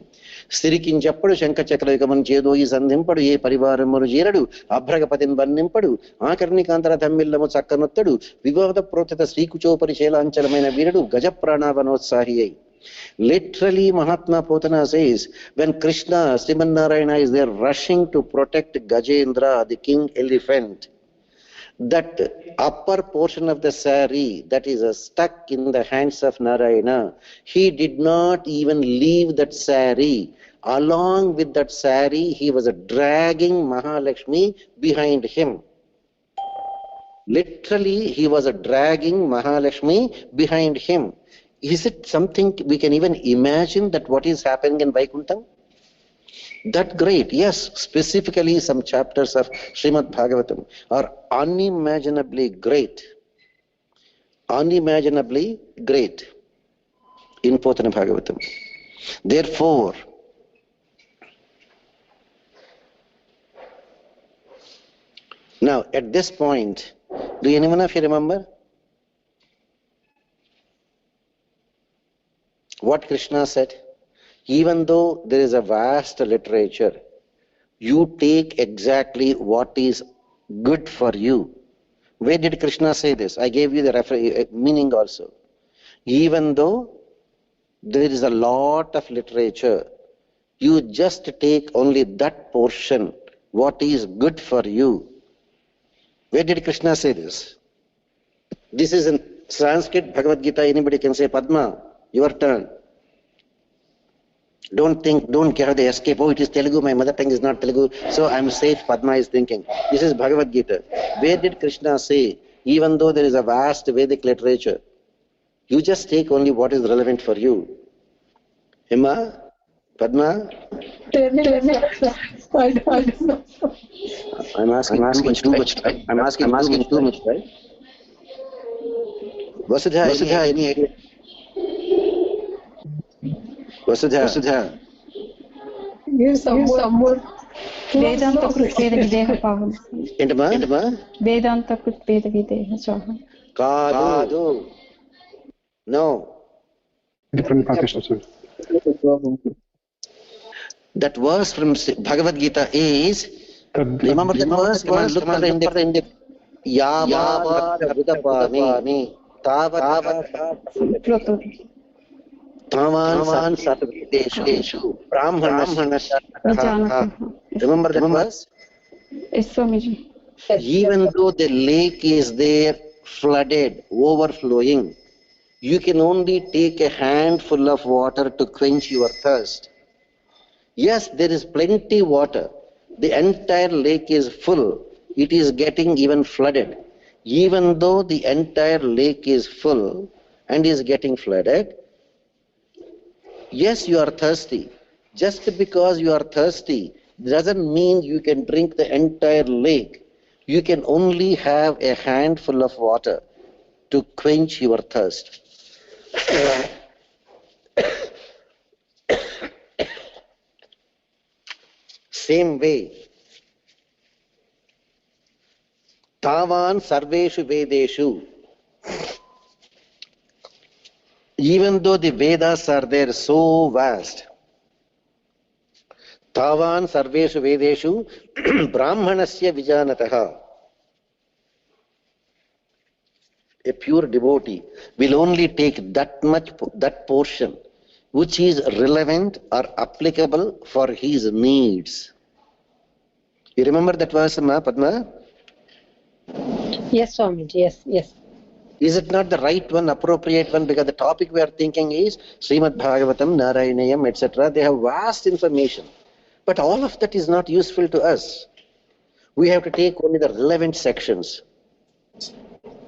Sirikinchappadu Shankachakravikaman Chedoyi Sandhimpadu Ye Parivaramuru Jeradu Abhragapatin Bannimpadu Akarnikantara Thammillamu Chakkanuttadu Vivada Protata Srikuchopari Shelanchalamena Viradu Gajaprana Vanotsahiyai. Literally Mahatma Potana says, when Krishna, Srimanarayana is there rushing to protect Gajendra, the king elephant, that upper portion of the sari that is stuck in the hands of Narayana, he did not even leave that sari. Along with that sari, he was dragging Mahalakshmi behind him. Literally, he was dragging Mahalakshmi behind him. Is it something we can even imagine that what is happening in Vaikuntham? That great, yes, specifically some chapters of Srimad Bhagavatam are unimaginably great in Potana Bhagavatam. Therefore, now at this point, do anyone of you remember what Krishna said? Even though there is a vast literature, you take exactly what is good for you. Where did Krishna say this? I gave you the meaning also. Even though there is a lot of literature, You just take only that portion, what is good for you. Where did Krishna say this? This is in Sanskrit Bhagavad Gita. Anybody can say, Padma, your turn. Don't have the escape. Oh, it is Telugu. My mother tongue is not Telugu. So I'm safe. Padma is thinking. This is Bhagavad Gita. Where did Krishna say, even though there is a vast Vedic literature, you just take only what is relevant for you? Hima? Padma? I'm asking too much, right? I'm asking too much, right? Vasudha, any idea? Vasudha. Give some more. వేదాంత కృత్వేద విదేహ పావం ఏంటమ్మా? వేదాంత కృత్వేద విదేహ స్వాహ కాదు. No. Different Pakistan. That verse from Bhagavad Gita is, remember that verse? Come on, look at the end. Yava Budapani Tavan Sarvedeshu Brahmanasya. Remember that verse? Yes, Swamiji. Even though the lake is there, flooded, overflowing, you can only take a handful of water to quench your thirst. Yes, there is plenty water. The entire lake is full. It is getting even flooded. Even though the entire lake is full and is getting flooded, yes, you are thirsty. Just because you are thirsty doesn't mean you can drink the entire lake. You can only have a handful of water to quench your thirst. Same way, Tavan Sarveshu Vedeshu. Even though the Vedas are there so vast, Tavan Sarveshu Vedeshu Brahmanasya Vijanataha. A pure devotee will only take that portion which is relevant or applicable for his needs. You remember that verse, Padma? Yes, Swamiji. Yes. Is it not the right one, appropriate one? Because the topic we are thinking is Srimad Bhagavatam, Narayanayam, etc. They have vast information. But all of that is not useful to us. We have to take only the relevant sections.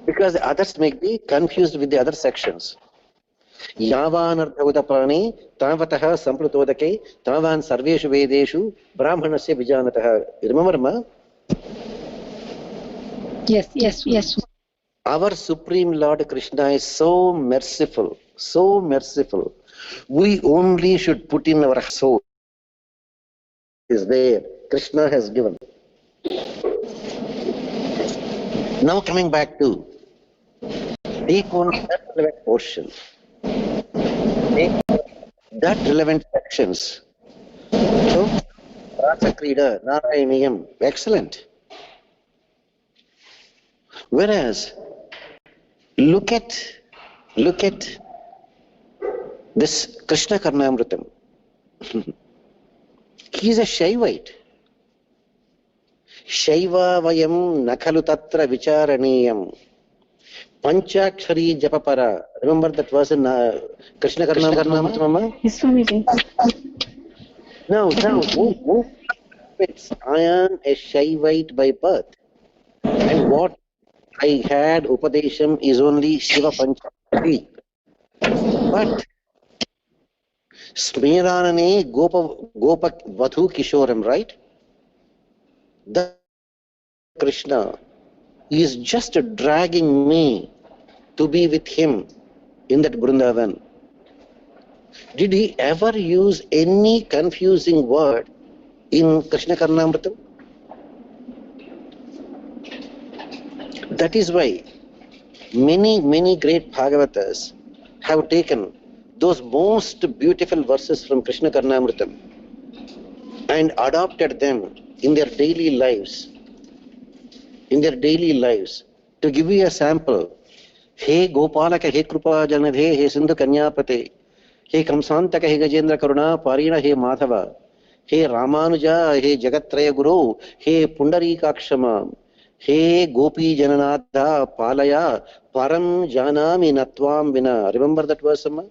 Because the others may be confused with the other sections. Yavan ardhavudapani tavataha samplutodake tavan sarveshu vedeshu brahmanasya vijanataha. Remember, ma? Yes. Our Supreme Lord Krishna is so merciful, so merciful. We only should put in our soul. Is there. Krishna has given. Now coming back to take on that relevant portion. Take that relevant sections. So, Rasa Krida, Narayanayam, excellent. Whereas, look at this Krishna Karnamritam. He is a Shaivite. Shaiva vayam nakalu tatra vicharaniyam. Panchakshari japapara. Remember that verse in Krishna Karnamritam? Yes, Swamiji. Now, who I am a Shaivite by birth. And what I had Upadesham is only Shiva Panchakshari. But Smiranane Gopa Vadhu Kishoram, right? The Krishna is just dragging me to be with him in that Vrindavan. Did he ever use any confusing word in Krishna Karnamritam? That is why many great Bhagavatas have taken those most beautiful verses from Krishna Karnamritam and adopted them in their daily lives. To give you a sample, He Gopalaka, He Krupa Janadhe, He Sindhu Kanyapate, He Kamsantaka, He Gajendra Karuna, Parina, He Madhava. हे रामानुजा, हे जगत्त्रय गुरु, हे पुंडरीकाक्षम, हे गोपी जननाथ पालया परम जानामि न त्वां विना. Remember that verse, Amma?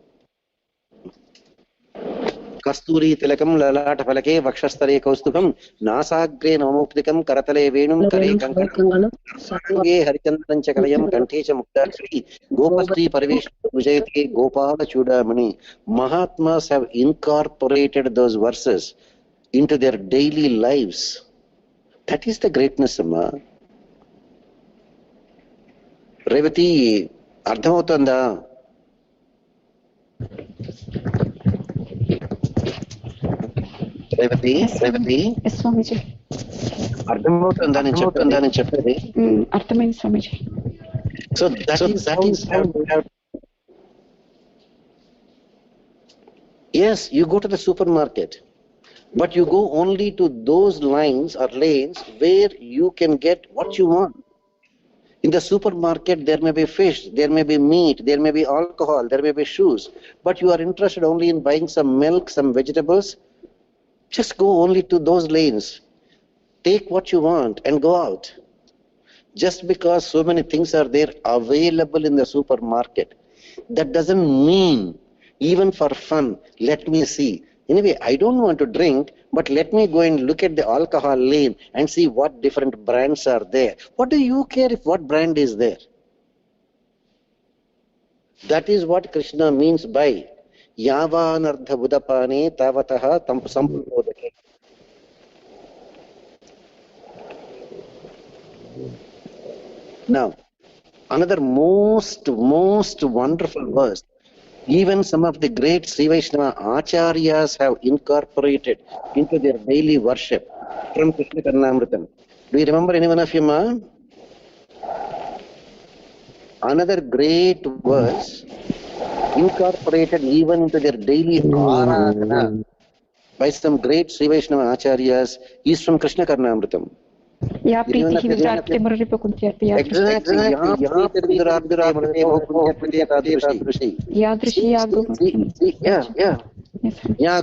कस्तूरी तिलकं ललाट फलके वक्षस्थले कौस्तुभं नासाग्रे नवमुक्तिकं करतले वेणुं करे कंकणं सर्वांगे हरिचंदनं च कलयं कंठे च मुक्ताक्षरी गोपस्त्री परिवेश विजयते गोपाल चूड़ामणि. Mahatmas have incorporated those verses into their daily lives. That is the greatness, Amma. Revati, అర్థమవుతుందా? రేవతి, ఎస్ స్వామీజీ. అర్థమవుతుందా నేను చెప్పేది? అర్థమైంది స్వామీజీ. So that is how we have. Yes, you go to the supermarket, but you go only to those lines or lanes where you can get what you want. In the supermarket, there may be fish, there may be meat, there may be alcohol, there may be shoes, but you are interested only in buying some milk, some vegetables. Just go only to those lanes. Take what you want and go out. Just because so many things are there available in the supermarket, that doesn't mean, even for fun, let me see. Anyway, I don't want to drink, but let me go and look at the alcohol lane and see what different brands are there. What do you care if what brand is there? That is what Krishna means by Yavanardha Budapane Tavataha Samprodake. Now, another most wonderful verse. Even some of the great Sri Vaishnava Acharyas have incorporated into their daily worship from Krishna Karnamritam. Do you remember any one of you, ma? Another great verse incorporated even into their daily aradhana by some great Sri Vaishnava Acharyas is from Krishna Karnamritam. या प्रीतिः विद्रार्थे मुररिपुकुन्त्यर्थे यादृशी या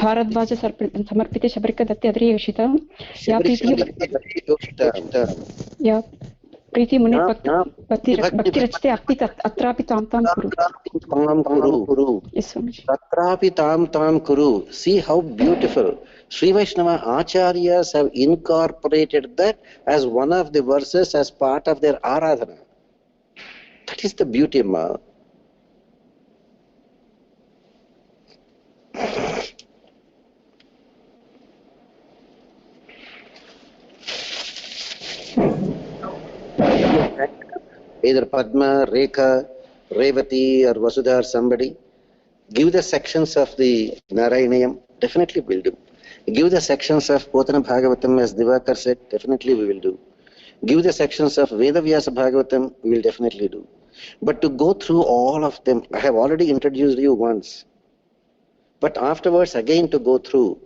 भारद्वाज समर्पिते शबरिकदत्ते अद्रियोषिता या प्रीतिः या प्रीति मुनि भक्ति रचते अपि अत्रापि तां तां कुरु. Yes, Swamiji. Tatrapi tam kuru. See how beautiful. Sri Vaishnava Acharyas have incorporated that as one of the verses as part of their aradhana. That is the beauty, ma. Either Padma, Rekha, Revati or Vasudha or somebody, give the sections of the Narayanayam, definitely we'll do. Give the sections of Potana Bhagavatam, as Divakar said, definitely we will do. Give the sections of Vedavyasa Bhagavatam, we will definitely do. But to go through all of them, I have already introduced you once. But afterwards, again to go through,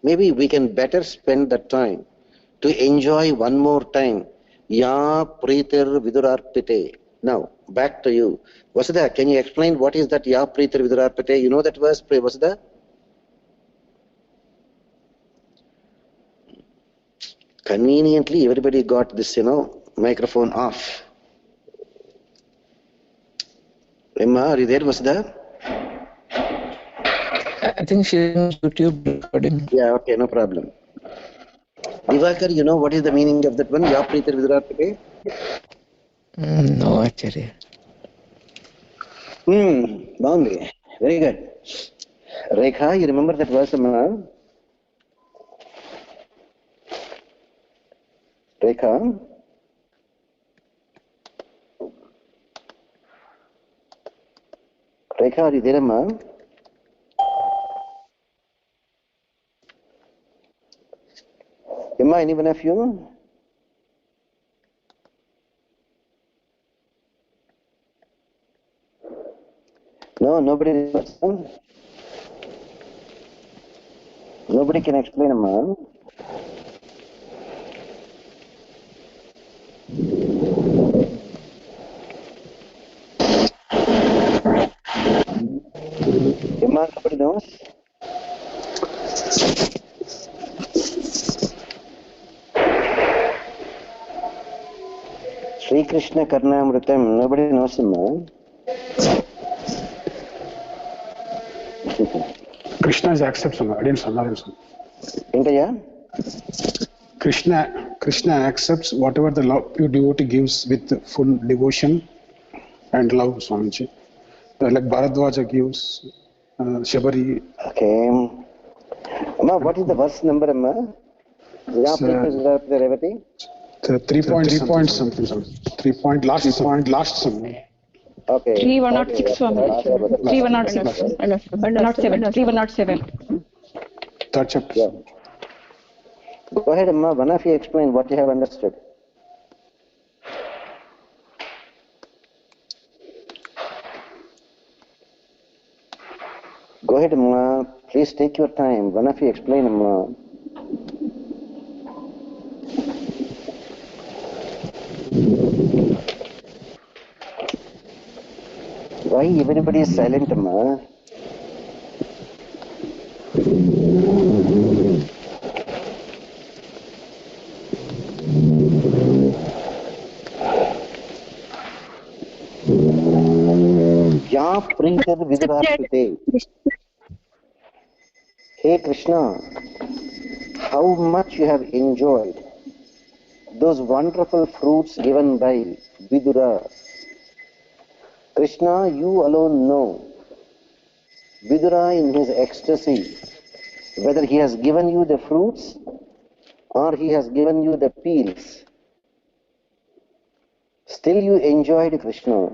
maybe we can better spend the time to enjoy one more time. Ya Pritir Vidurarpite. Now, back to you. Vasudha, can you explain what is that Ya Pritir Vidurarpite? You know that verse, Vasudha? Conveniently, everybody got this, microphone off. Emma, are you there, Vasudha? I think she's on YouTube recording. Yeah, okay, no problem. Divakar, you know what is the meaning of that one? Ya Pritir Vidurarpite? No, actually. Boundary. Very good. Rekha, you remember that verse, Amma? Rekha? Rekha, are you there, Amma? Emma, anyone of you? No, nobody. Nobody can explain, Amma. Emma, Sri Krishna Karnamritam, nobody knows him, no? Krishna is accepts. I didn't say. Intaya? Krishna accepts whatever the love pure devotee gives with full devotion and love, Swamiji. Like Bharadwaja gives, Shabari. Okay. Amma, what is the verse number, Amma? Yeah, please, the 3 point something. 3 point last something. Okay. 3106 Swami. 3106. 107. 3107. Third chapter. Yeah. Go ahead, Amma. One of you explain what you have understood. Go ahead, Amma. Please take your time. One of you explain, Amma. Why everybody is silent, Amma? Ya Pritar Vidarapite. Hey Krishna, how much you have enjoyed those wonderful fruits given by Vidura. Krishna, you alone know. Vidura in his ecstasy, whether he has given you the fruits or he has given you the peels. Still you enjoyed Krishna.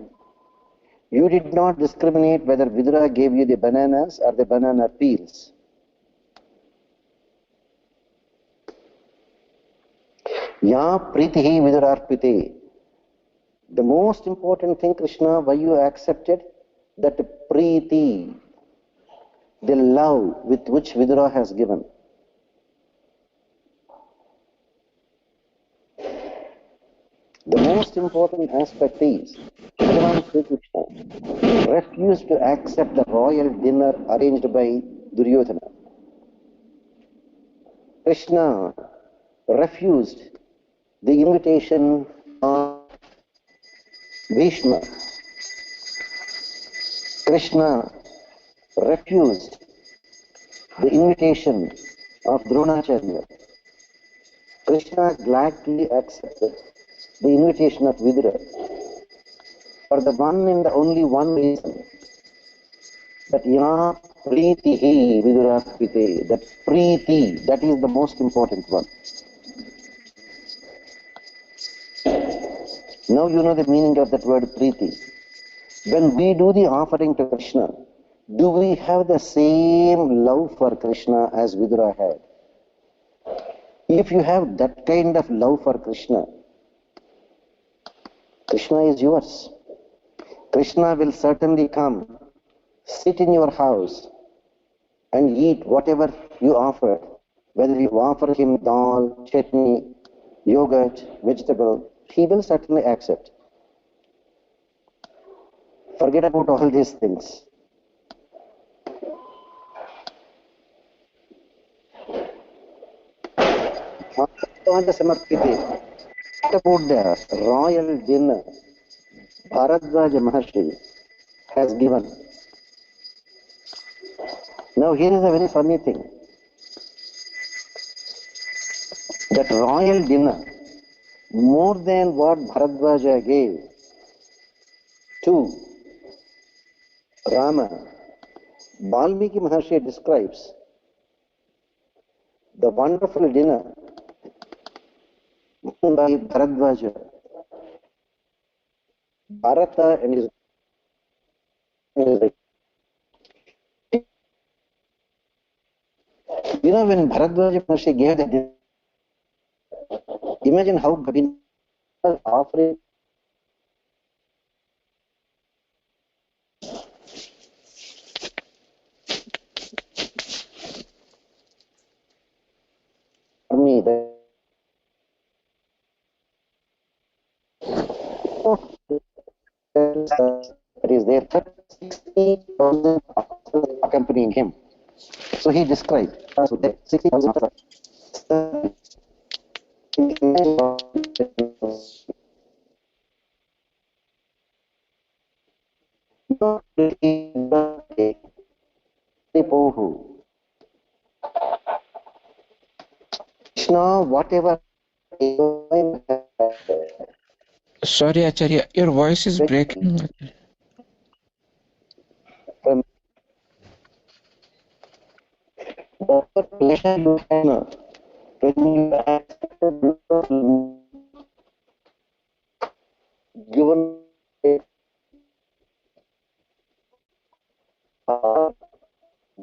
You did not discriminate whether Vidura gave you the bananas or the banana peels. Ya pritihi vidurarpite. The most important thing, Krishna, why you accepted that priti, the love with which Vidura has given. The most important aspect is Bhagavan Sri Krishna refused to accept the royal dinner arranged by Duryodhana. Krishna refused the invitation of Bhishma. Krishna refused the invitation of Dronacharya. Krishna gladly accepted the invitation of Vidura for the one and the only one reason, that ya pritihi vidurapite, that priti, that is the most important one. Now you know the meaning of that word priti. When we do the offering to Krishna, do we have the same love for Krishna as Vidura had? If you have that kind of love for Krishna, Krishna is yours. Krishna will certainly come, sit in your house and eat whatever you offer, whether you offer him dal, chutney, yogurt, vegetable, he will certainly accept. Forget about all these things. What about the royal dinner Bharadwaja Maharshi has given? Now here is a very funny thing. That royal dinner, more than what Bharadwaja gave to Rama, Valmiki Maharshi describes the wonderful dinner by Bharadwaja, Bharata and his when Bharadwaja Maharshi gave the dinner, imagine how Govinda was offering me that is there 60,000 accompanying him. So he described Krishna, whatever. Sorry, Acharya, your voice is breaking. From whatever pleasure you have, when you accepted given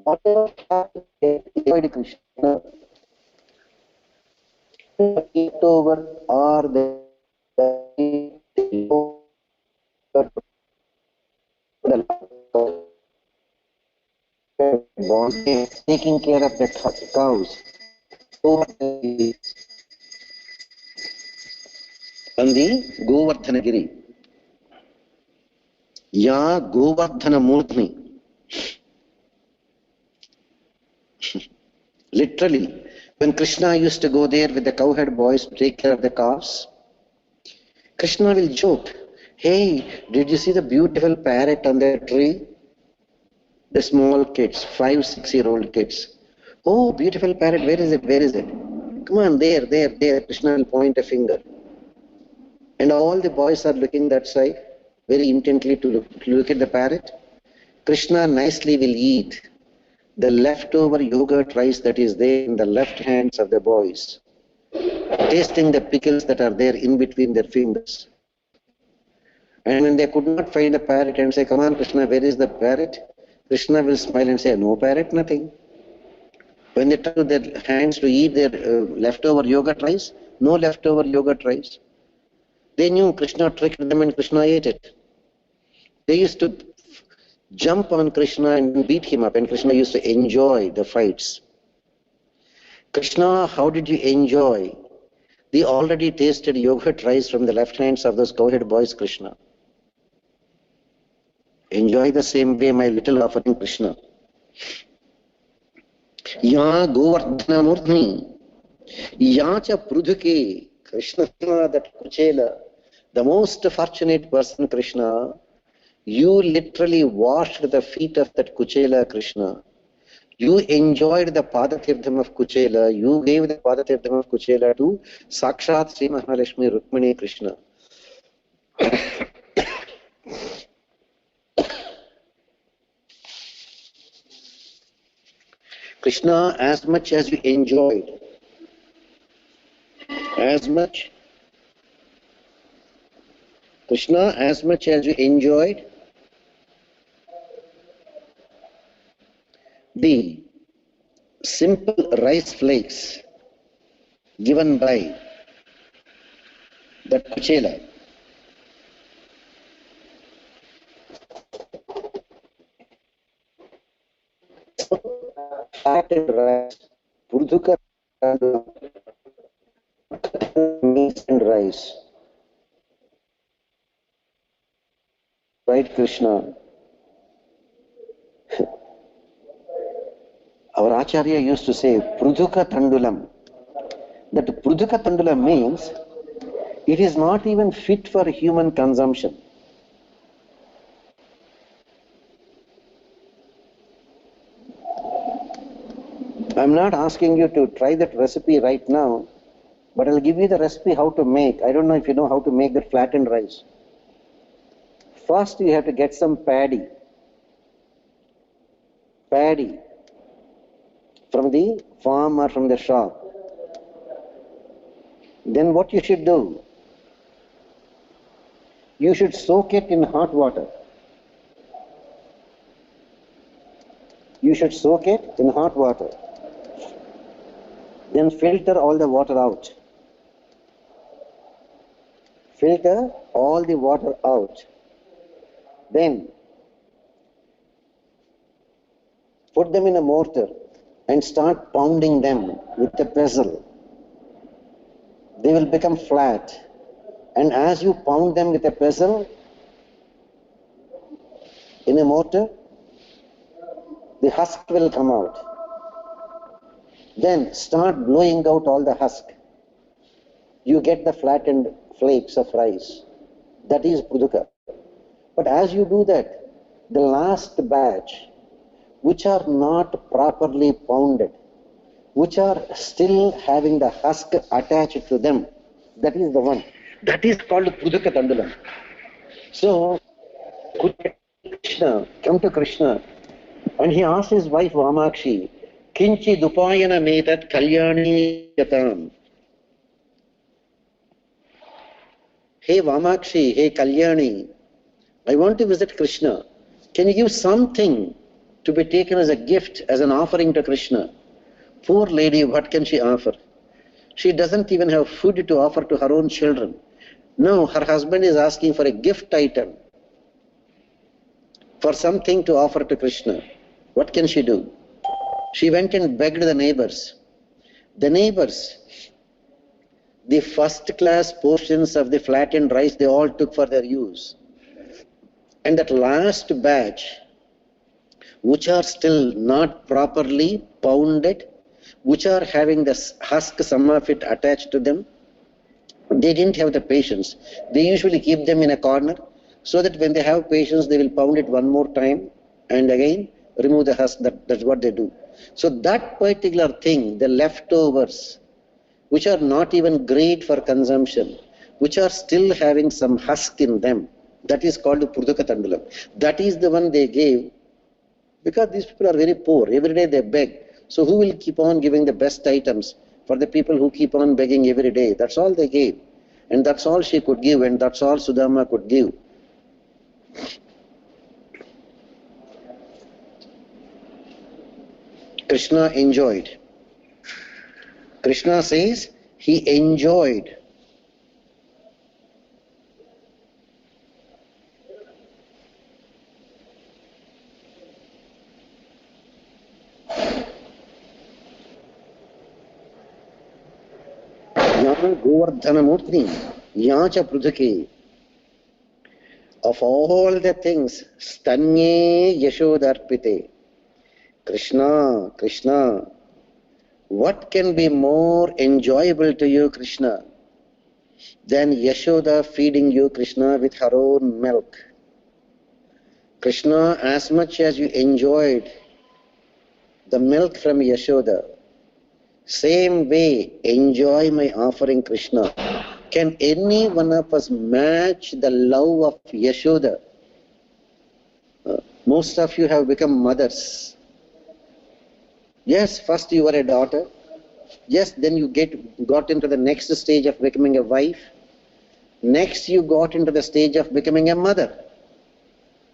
whatever happened, enjoyed Krishna, it over or the taking care of the cows on the Govardhanagiri. Ya Govardhana Murtni. Literally, when Krishna used to go there with the cowherd boys to take care of the calves, Krishna will joke, "Hey, did you see the beautiful parrot on the tree?" The small kids, 5, 6-year-old kids. "Oh, beautiful parrot, where is it? Where is it?" "Come on, there, there, there." Krishna will point a finger. And all the boys are looking that side, very intently to look at the parrot. Krishna nicely will eat the leftover yogurt rice that is there in the left hands of the boys, tasting the pickles that are there in between their fingers. And when they could not find the parrot and say, "Come on, Krishna, where is the parrot?" Krishna will smile and say, "No parrot, nothing." When they took their hands to eat their leftover yogurt rice, no leftover yogurt rice. They knew Krishna tricked them and Krishna ate it. They used to jump on Krishna and beat him up, and Krishna used to enjoy the fights. "Krishna, how did you enjoy the already tasted yogurt rice from the left hands of those cowherd boys, Krishna?" Enjoy the same way my little offering, Krishna. Ya Govardhana Murtni, Ya cha Prudhuke, Krishna, that Kuchela, the most fortunate person, Krishna, you literally washed the feet of that Kuchela, Krishna. You enjoyed the Padatirtham of Kuchela. You gave the Padatirtham of Kuchela to Sakshat Sri Mahalakshmi Rukmini Krishna. Krishna, as much as you enjoyed, Krishna, as much as you enjoyed the simple rice flakes given by that Kuchela, fatted rice, Purdhuka meat and rice, right, Krishna? Our Acharya used to say, Prudhuka Tandulam. That Prudhuka Tandulam means it is not even fit for human consumption. I'm not asking you to try that recipe right now, but I'll give you the recipe how to make. I don't know if you know how to make that flattened rice. First, you have to get some paddy from the farm or from the shop. Then what you should do? You should soak it in hot water. You should soak it in hot water. Then filter all the water out. Filter all the water out. Then put them in a mortar and start pounding them with a pestle. They will become flat. And as you pound them with a pestle in a mortar, the husk will come out. then start blowing out all the husk. You get the flattened flakes of rice. That is Puduka. But as you do that, the last batch, which are not properly pounded, which are still having the husk attached to them, that is the one. That is called Puduka Tandulam. So, Krishna come to Krishna and he asked his wife Vamakshi, Kinchi Dupayana Metat Kalyani Yatam. Hey Vamakshi, hey Kalyani, I want to visit Krishna. Can you give something to be taken as a gift, as an offering to Krishna? Poor lady, what can she offer? She doesn't even have food to offer to her own children. No, her husband is asking for a gift item, for something to offer to Krishna. What can she do? She went and begged the neighbors. The neighbors, the first class portions of the flattened rice, they all took for their use. And that last batch, which are still not properly pounded, which are having the husk, some of it attached to them, they didn't have the patience. They usually keep them in a corner so that when they have patience, they will pound it one more time and again remove the husk. That's what they do. So that particular thing, the leftovers, which are not even great for consumption, which are still having some husk in them, that is called Puduka Tandulam. That is the one they gave, because these people are very poor. Every day they beg. So who will keep on giving the best items for the people who keep on begging every day? That's all they gave. And that's all she could give, and that's all Sudama could give. Krishna enjoyed. Krishna says he enjoyed. Govardhanamurti, Yacha Prudhake. Of all the things, Stanye Yashodarpite. Krishna, Krishna, what can be more enjoyable to you, Krishna, than Yashoda feeding you, Krishna, with her own milk? Krishna, as much as you enjoyed the milk from Yashoda, same way enjoy my offering, Krishna. Can any one of us match the love of Yashoda? Most of you have become mothers. Yes, first you were a daughter. Yes, then you got into the next stage of becoming a wife. Next you got into the stage of becoming a mother.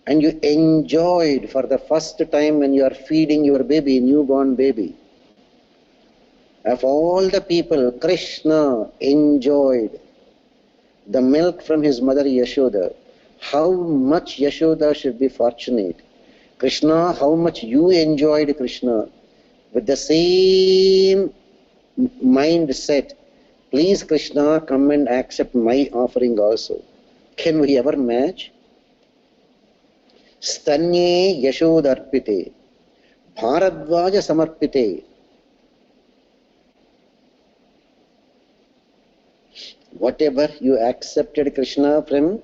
And you enjoyed for the first time when you are feeding your baby, newborn baby. Of all the people, Krishna enjoyed the milk from his mother Yashoda. How much Yashoda should be fortunate. Krishna, how much you enjoyed Krishna. With the same mindset, please Krishna, come and accept my offering also. Can we ever match? Stanye Yashodarpite, Bharadvaja Samarpite. Whatever you accepted Krishna from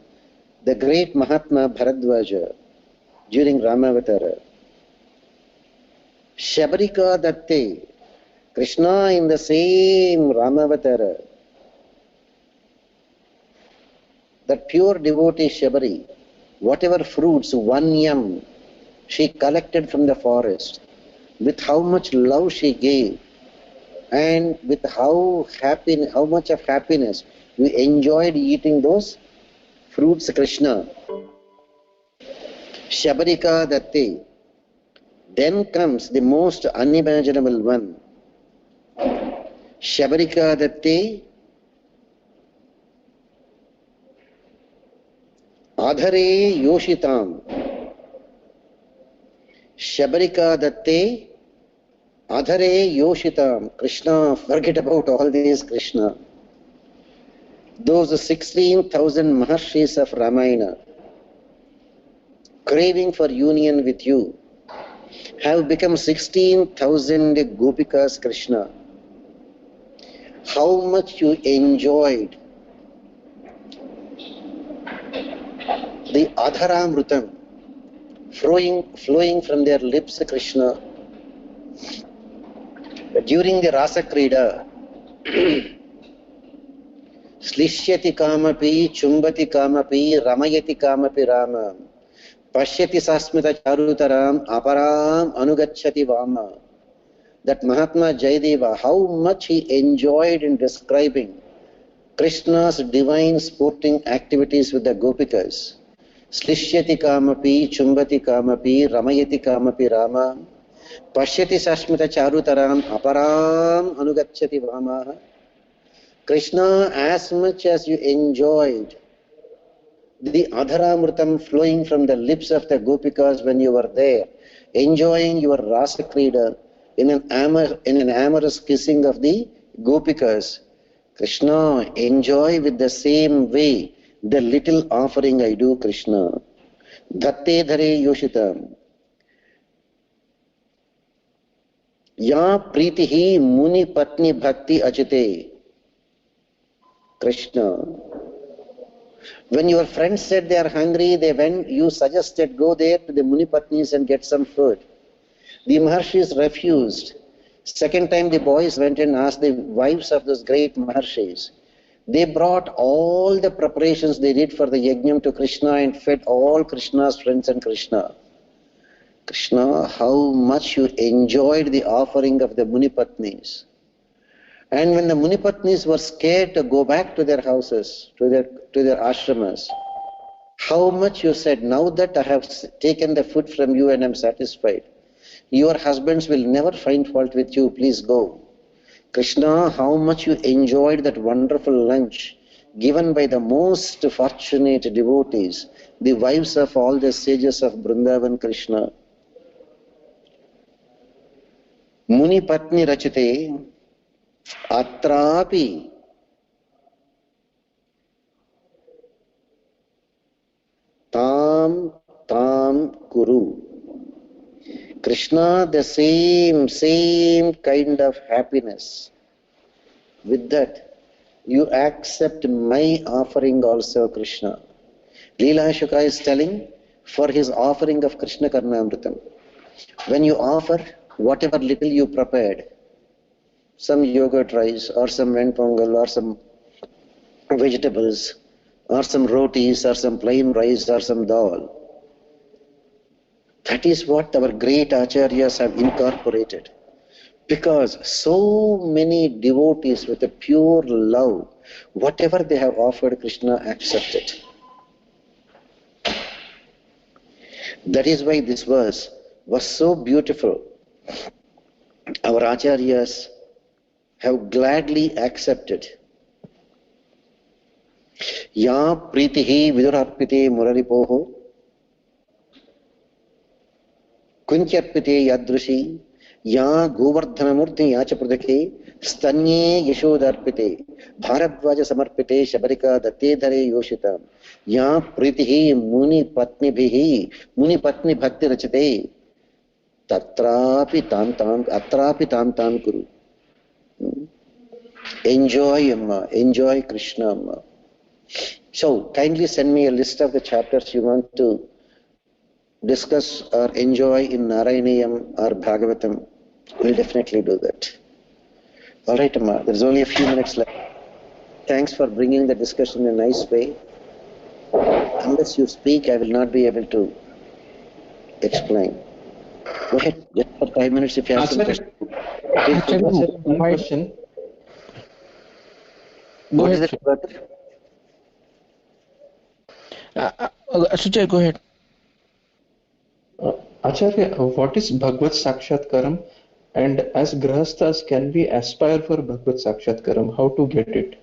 the great Mahatma Bharadvaja during Ramavatara, Shabarika Datte, Krishna in the same Ramavatara, that pure devotee Shabari, whatever fruits, 1 yam, she collected from the forest, with how much love she gave, and with how much of happiness we enjoyed eating those fruits, Krishna. Shabarika Datte. Then comes the most unimaginable one. Shabarika Datte, Adhare Yoshitam. Shabarika Datte, Adhare Yoshitam. Krishna, forget about all these, Krishna. Those 16,000 Maharshis of Ramayana, craving for union with you, have become 16,000 Gopikas, Krishna. How much you enjoyed the Adharamrutam flowing from their lips, Krishna, during the Rasa Krida. Slishyati kamapi, chumbati kamapi, ramayati kamapi rama, pashyati sasmita charutaram, aparam anugacchati vama. That Mahatma Jayadeva, how much he enjoyed in describing Krishna's divine sporting activities with the Gopikas. Slishyati kamapi, chumbati kamapi, ramayati kamapi rama, pashyati sasmita charutaram, aparam anugacchati vama. Krishna, as much as you enjoyed the Adharamrutam flowing from the lips of the Gopikas when you were there, enjoying your Rasa Krida in an amorous kissing of the Gopikas, Krishna, enjoy with the same way the little offering I do, Krishna. Dhatte dhare yoshitam. Ya pritihi muni patni bhakti achite. Krishna. When your friends said they are hungry, you suggested go there to the Munipatnis and get some food. The Maharshis refused. Second time the boys went and asked the wives of those great Maharshis. They brought all the preparations they did for the yajnam to Krishna and fed all Krishna's friends and Krishna. Krishna, how much you enjoyed the offering of the Munipatnis. And when the Munipatnis were scared to go back to their houses, to their ashramas, how much you said, now that I have taken the food from you and am satisfied, your husbands will never find fault with you, please go. Krishna, how much you enjoyed that wonderful lunch given by the most fortunate devotees, the wives of all the sages of Vrindavan, Krishna. Muni Patni Rachite Atrapi Tam Kuru. Krishna, the same kind of happiness. With that, you accept my offering also, Krishna. Leela Shuka is telling for his offering of Krishna Karnamritam. When you offer whatever little you prepared, some yogurt rice or some venpongal or some vegetables or some rotis or some plain rice or some dal, that is what our great acharyas have incorporated. Because so many devotees with a pure love, whatever they have offered, Krishna accepted. That is why this verse was so beautiful. Our acharyas have gladly accepted. Ya pritihi vidurarpite muraripoho kuntyarpite yadrushi ya govardhanamurti yacha pradake stanye yashodarpite bharadvaja samarpite shabarika datte dhare yoshita ya pritihi muni patni bhakti rachate tatrapi tam kuru. Enjoy Amma, enjoy Krishna Amma. So kindly send me a list of the chapters you want to discuss or enjoy in Narayaniyam or Bhagavatam. We'll definitely do that. All right, Amma, there's only a few minutes left. Thanks for bringing the discussion in a nice way. Unless you speak, I will not be able to explain. Go ahead, just for 5 minutes if you have some questions. One question. Go What is ahead. it, brother? Sujay, go ahead. Acharya, what is Bhagavad Sakshatkaram? And as Grahasthas, can we aspire for Bhagavad Sakshatkaram? How to get it?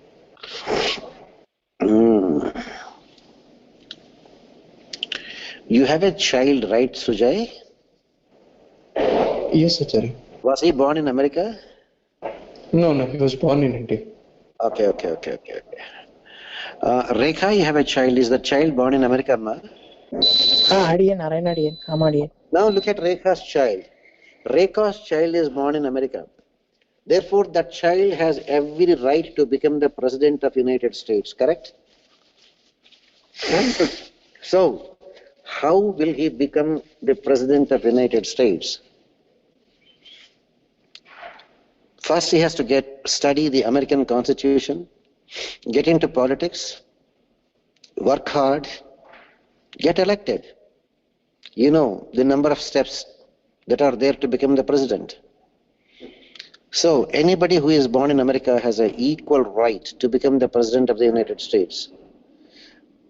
You have a child, right, Sujay? Yes, Acharya. Was he born in America? No, he was born in India. Okay. Rekha, you have a child. Is the child born in America, Ma? Adiyan, Narayana Adiyan. Adiyan. Now look at Rekha's child. Rekha's child is born in America. Therefore, that child has every right to become the President of the United States, correct? So, how will he become the President of the United States? First, he has to study the American Constitution, get into politics, work hard, get elected. You know the number of steps that are there to become the president. So anybody who is born in America has an equal right to become the President of the United States.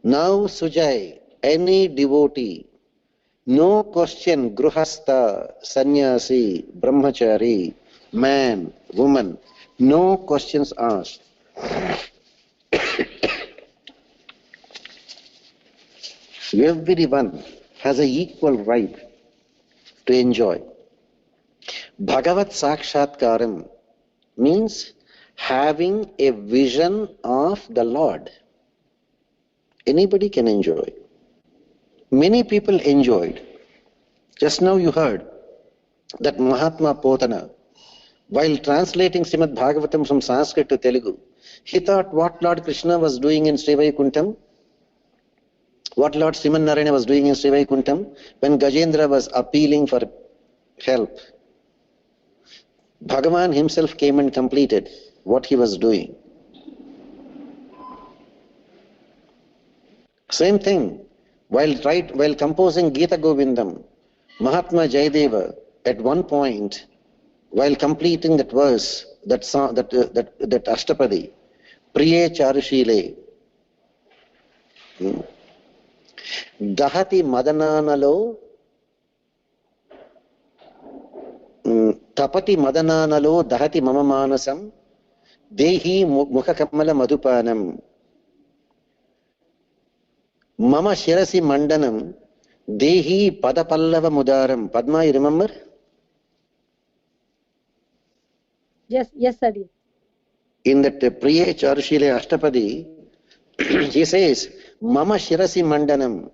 Now, Sujay, any devotee, no question, gruhastha, sannyasi, brahmachari, man, woman, no questions asked. Everyone has an equal right to enjoy. Bhagavat Sakshatkaram means having a vision of the Lord. Anybody can enjoy. Many people enjoyed. Just now you heard that Mahatma Potana, while translating Srimad Bhagavatam from Sanskrit to Telugu, he thought what Lord Krishna was doing in Sri Vaikuntham, what Lord Sriman Narayana was doing in Sri Vaikuntham, when Gajendra was appealing for help. Bhagavan himself came and completed what he was doing. Same thing, while composing Gita Govindam, Mahatma Jayadeva at one point, while completing that verse, that Ashtapadi, Priye Charushile, Dahati Madananalo, Tapati Madananalo, Dahati Mama Manasam, Dehi Mukhakamala Madhupanam, Mama Shirasi Mandanam, Dehi Padapallava Mudaram. Padma, you remember? Yes, Adi. In that Priye Charushile Ashtapadi, he says, Mama Shirasi Mandanam,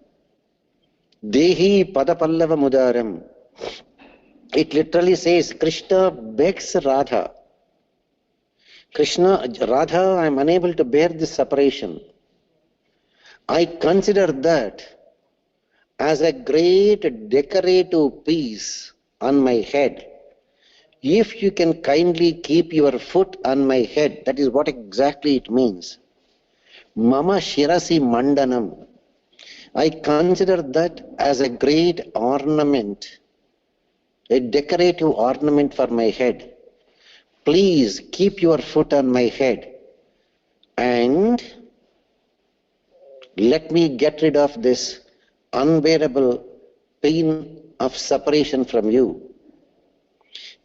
Dehi Padapallava Mudaram. It literally says, Krishna begs Radha. Radha, I am unable to bear this separation. I consider that as a great decorative piece on my head. If you can kindly keep your foot on my head, that is what exactly it means. Mama Shirasi Mandanam. I consider that as a great ornament, a decorative ornament for my head. Please keep your foot on my head and let me get rid of this unbearable pain of separation from you.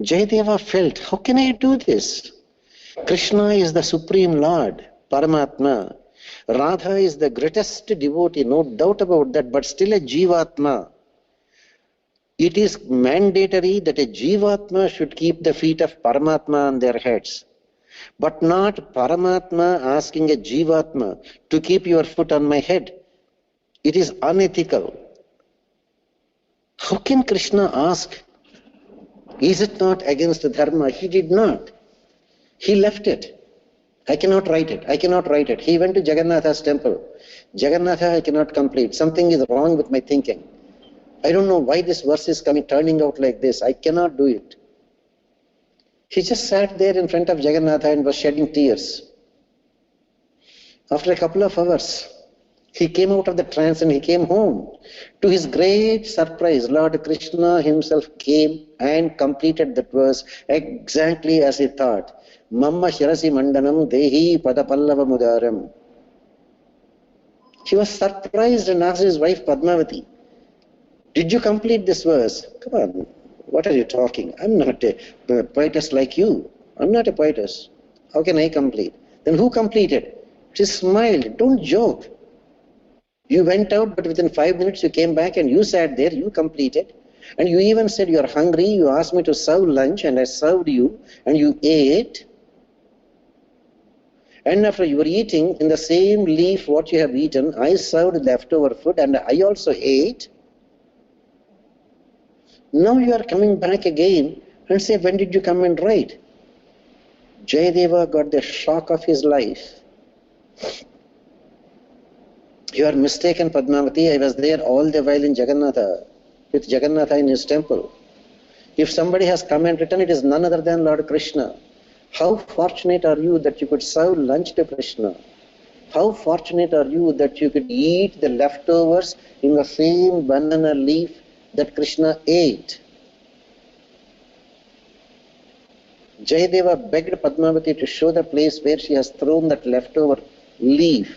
Jayadeva felt, how can I do this? Krishna is the Supreme Lord, Paramatma. Radha is the greatest devotee, no doubt about that, but still a Jivatma. It is mandatory that a Jivatma should keep the feet of Paramatma on their heads, but not Paramatma asking a Jivatma to keep your foot on my head. It is unethical. How can Krishna ask? Is it not against the dharma? He did not. He left it. I cannot write it. I cannot write it. He went to Jagannatha's temple. Jagannatha, I cannot complete. Something is wrong with my thinking. I don't know why this verse is turning out like this. I cannot do it. He just sat there in front of Jagannatha and was shedding tears. After a couple of hours, he came out of the trance and he came home. To his great surprise, Lord Krishna himself came and completed that verse exactly as he thought. Mamma Shirasi Mandanam Dehi Padapallava Mudaram. He was surprised and asked his wife Padmavati, did you complete this verse? Come on, what are you talking? I'm not a poetess like you. I'm not a poetess. How can I complete? Then who completed? She smiled. Don't joke. You went out, but within 5 minutes you came back and you sat there, you completed. And you even said you are hungry, you asked me to serve lunch and I served you and you ate. And after you were eating in the same leaf what you have eaten, I served leftover food and I also ate. Now you are coming back again and say, when did you come and ride? Jayadeva got the shock of his life. You are mistaken, Padmavati. I was there all the while in Jagannatha, with Jagannatha in his temple. If somebody has come and written, it is none other than Lord Krishna. How fortunate are you that you could serve lunch to Krishna? How fortunate are you that you could eat the leftovers in the same banana leaf that Krishna ate? Jayadeva begged Padmavati to show the place where she has thrown that leftover leaf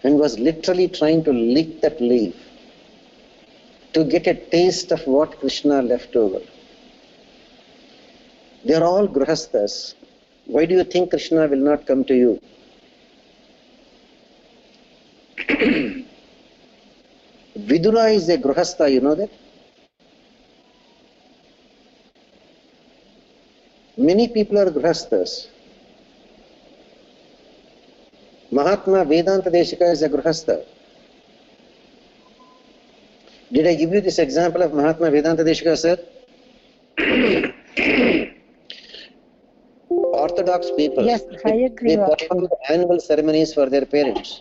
and was literally trying to lick that leaf to get a taste of what Krishna left over. They are all grihasthas. Why do you think Krishna will not come to you? Vidura is a grihastha, you know that? Many people are grihasthas. Mahatma Vedanta Deshika is a grihastha. Did I give you this example of Mahatma Vedanta Deshika, sir? Orthodox people, Yes, I agree. they perform annual ceremonies for their parents.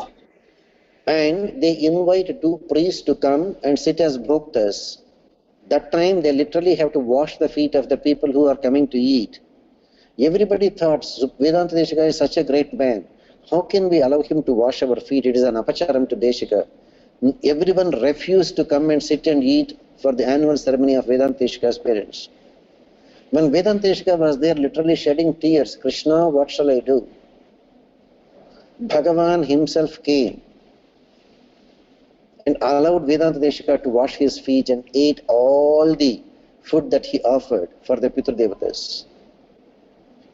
And they invite two priests to come and sit as bhoktas. That time they literally have to wash the feet of the people who are coming to eat. Everybody thought Vedanta Deshika is such a great man. How can we allow him to wash our feet? It is an apacharam to Deshika. Everyone refused to come and sit and eat for the annual ceremony of Vedanta Deshika's parents. When Vedanta Deshika was there literally shedding tears, Krishna, what shall I do? Bhagavan himself came and allowed Vedanta Deshika to wash his feet and ate all the food that he offered for the Pitru Devatas.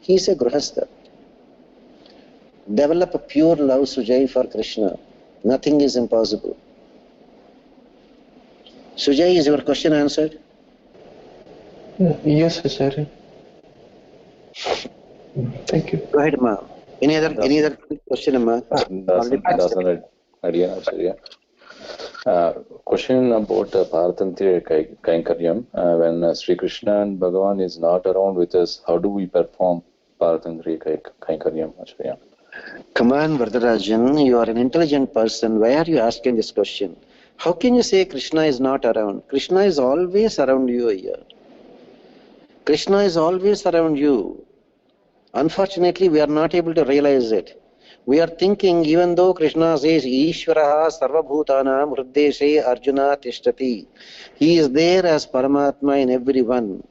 He is a grihastha. Develop a pure love, Sujay, for Krishna. Nothing is impossible. Sujay, is your question answered? Yes, Acharya. Thank you. Go ahead, Ma. Any other question, Ma? Doesn't idea, Acharya. Question about Paratantriya Kainkaryam. When Sri Krishna and Bhagavan is not around with us, how do we perform Paratantriya Kainkaryam, Acharya? Come on, Vardarajan, you are an intelligent person. Why are you asking this question? How can you say Krishna is not around? Krishna is always around you here. Krishna is always around you. Unfortunately, we are not able to realize it. We are thinking, even though Krishna says, Ishvaraha sarvabhutanam hriddeshe arjuna tishtati. He is there as Paramatma in everyone.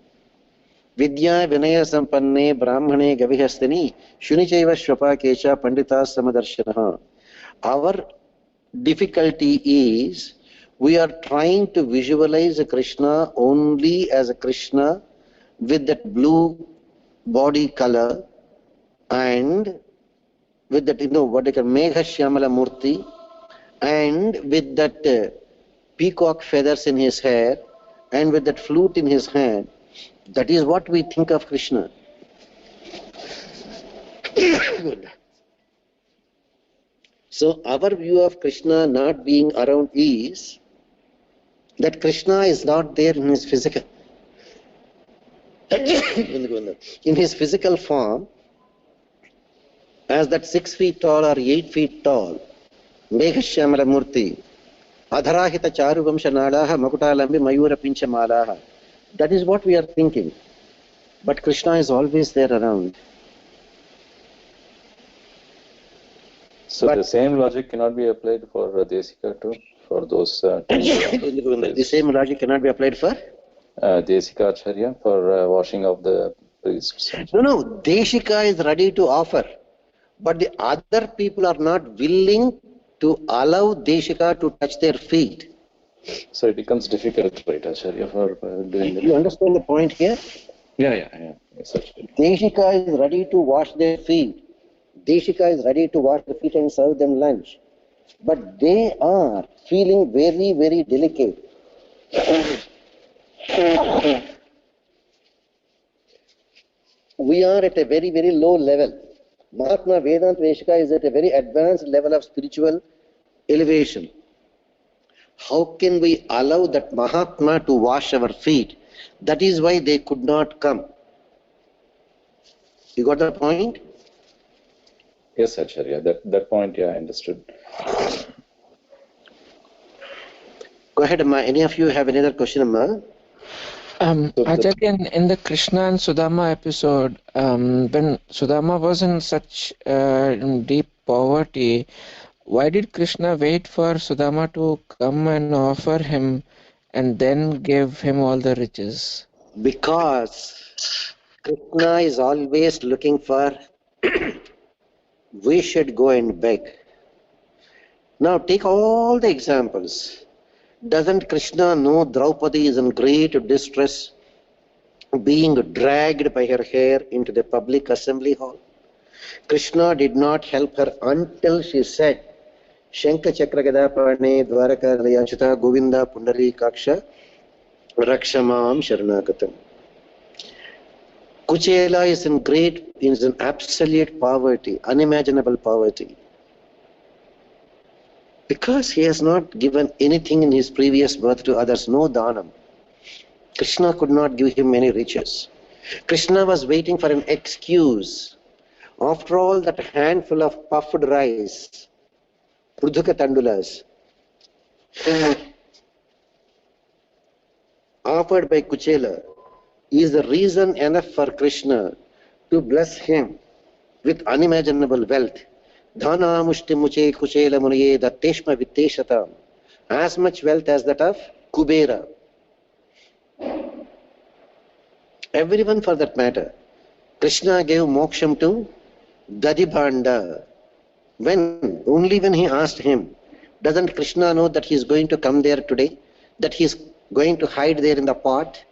Vidya vinaya sampanne brahmane gavihastini shunichaiva shvapakecha pandita samadarshanaha. Our difficulty is, we are trying to visualize Krishna only as a Krishna with that blue body color and with that, what they call Megha Shyamala Murti, and with that peacock feathers in his hair and with that flute in his hand. That is what we think of Krishna. So our view of Krishna not being around is that Krishna is not there in his physical in his physical form as that 6 feet tall or 8 feet tall Meghashyamala Murti Adharahita Charu Vamsha Nadaha Makutalambi Mayura Pincha Malaha. That is what we are thinking. But Krishna is always there around. So the same logic cannot be applied for Desika too, for those... the same logic cannot be applied for? Desika Acharya, for washing of the priests. No, Deshika is ready to offer. But the other people are not willing to allow Deshika to touch their feet. So it becomes difficult, right, Acharya, for doing that. You understand the point here? Yeah. Yes, Acharya. Deshika is ready to wash their feet. Deshika is ready to wash the feet and serve them lunch. But they are feeling very, very delicate. We are at a very, very low level. Mahatma Vedanta Deshika is at a very advanced level of spiritual elevation. How can we allow that Mahatma to wash our feet? That is why they could not come. You got the point? Yes, Acharya. That point, yeah, I understood. Go ahead, Amma. Any of you have any other question, Amma? Acharya, in the Krishna and Sudama episode, when Sudama was in such deep poverty, why did Krishna wait for Sudama to come and offer him and then give him all the riches? Because Krishna is always looking for we should go and beg. Now take all the examples. Doesn't Krishna know Draupadi is in great distress, being dragged by her hair into the public assembly hall? Krishna did not help her until she said, Shankha Chakra Gadapane Dwaraka Layachita Govinda Pundari Kaksha Rakshamam Sharanagatam. Kuchela is in absolute poverty, unimaginable poverty. Because he has not given anything in his previous birth to others, no dhanam. Krishna could not give him any riches. Krishna was waiting for an excuse. After all, that handful of puffed rice, Prudhuka Tandulas, offered by Kuchela, is the reason enough for Krishna to bless him with unimaginable wealth. Dhana mushti muche kuchela muniye datteshma vitteshatam. As much wealth as that of Kubera. Everyone for that matter. Krishna gave moksham to Dadibhanda. When? Only when he asked him. Doesn't Krishna know that he is going to come there today? That he is going to hide there in the pot?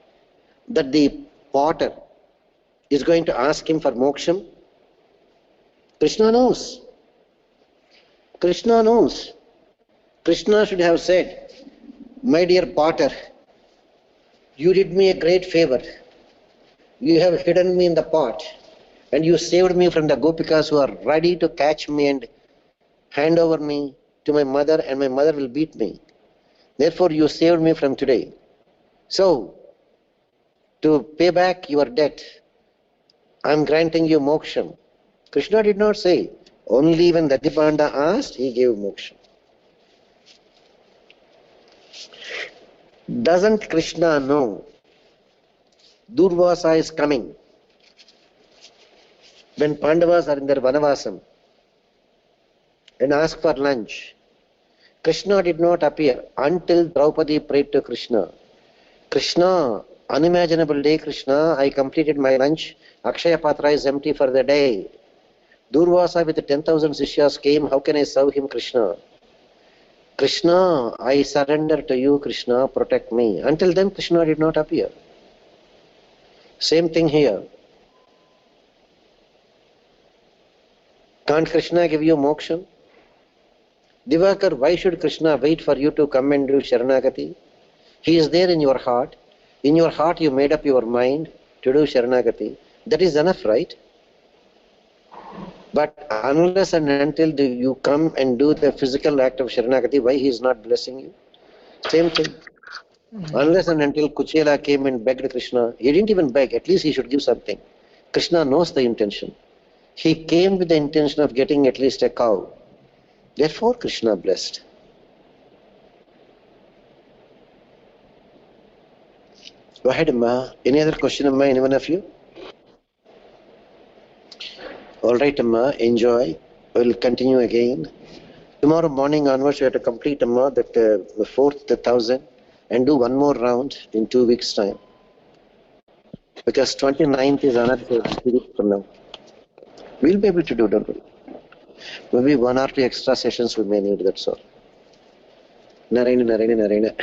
That the potter is going to ask him for moksham? Krishna knows. Krishna knows. Krishna should have said, my dear potter, you did me a great favor. You have hidden me in the pot and you saved me from the gopikas who are ready to catch me and hand over me to my mother, and my mother will beat me. Therefore you saved me from today. So, to pay back your debt, I am granting you moksham. Krishna did not say. Only when Dadibhanda asked, he gave moksha. Doesn't Krishna know Durvasa is coming? When Pandavas are in their Vanavasam and ask for lunch, Krishna did not appear until Draupadi prayed to Krishna. Krishna, unimaginable day, Krishna, I completed my lunch. Akshaya Patra is empty for the day. Durvasa with 10,000 Sishyas came, how can I serve him, Krishna? Krishna, I surrender to you, Krishna, protect me. Until then, Krishna did not appear. Same thing here. Can't Krishna give you moksha? Divakar, why should Krishna wait for you to come and do Sharanagati? He is there in your heart. In your heart you made up your mind to do Sharanagati. That is enough, right? But unless and until you come and do the physical act of Sharanagati, why he is not blessing you? Same thing. Unless and until Kuchela came and begged Krishna, he didn't even beg, at least he should give something. Krishna knows the intention. He came with the intention of getting at least a cow. Therefore Krishna blessed. Go ahead, Amma. Any other question, Amma? Any one of you? All right, Amma. Enjoy. We'll continue again. Tomorrow morning onwards, we have to complete, Amma, that the 4,000 and do one more round in 2 weeks' time. Because 29th is another 2 weeks from now. We'll be able to do, don't we? Maybe 1 or 2 extra sessions we may need, that's all. Narayana, Narayana, Narayana.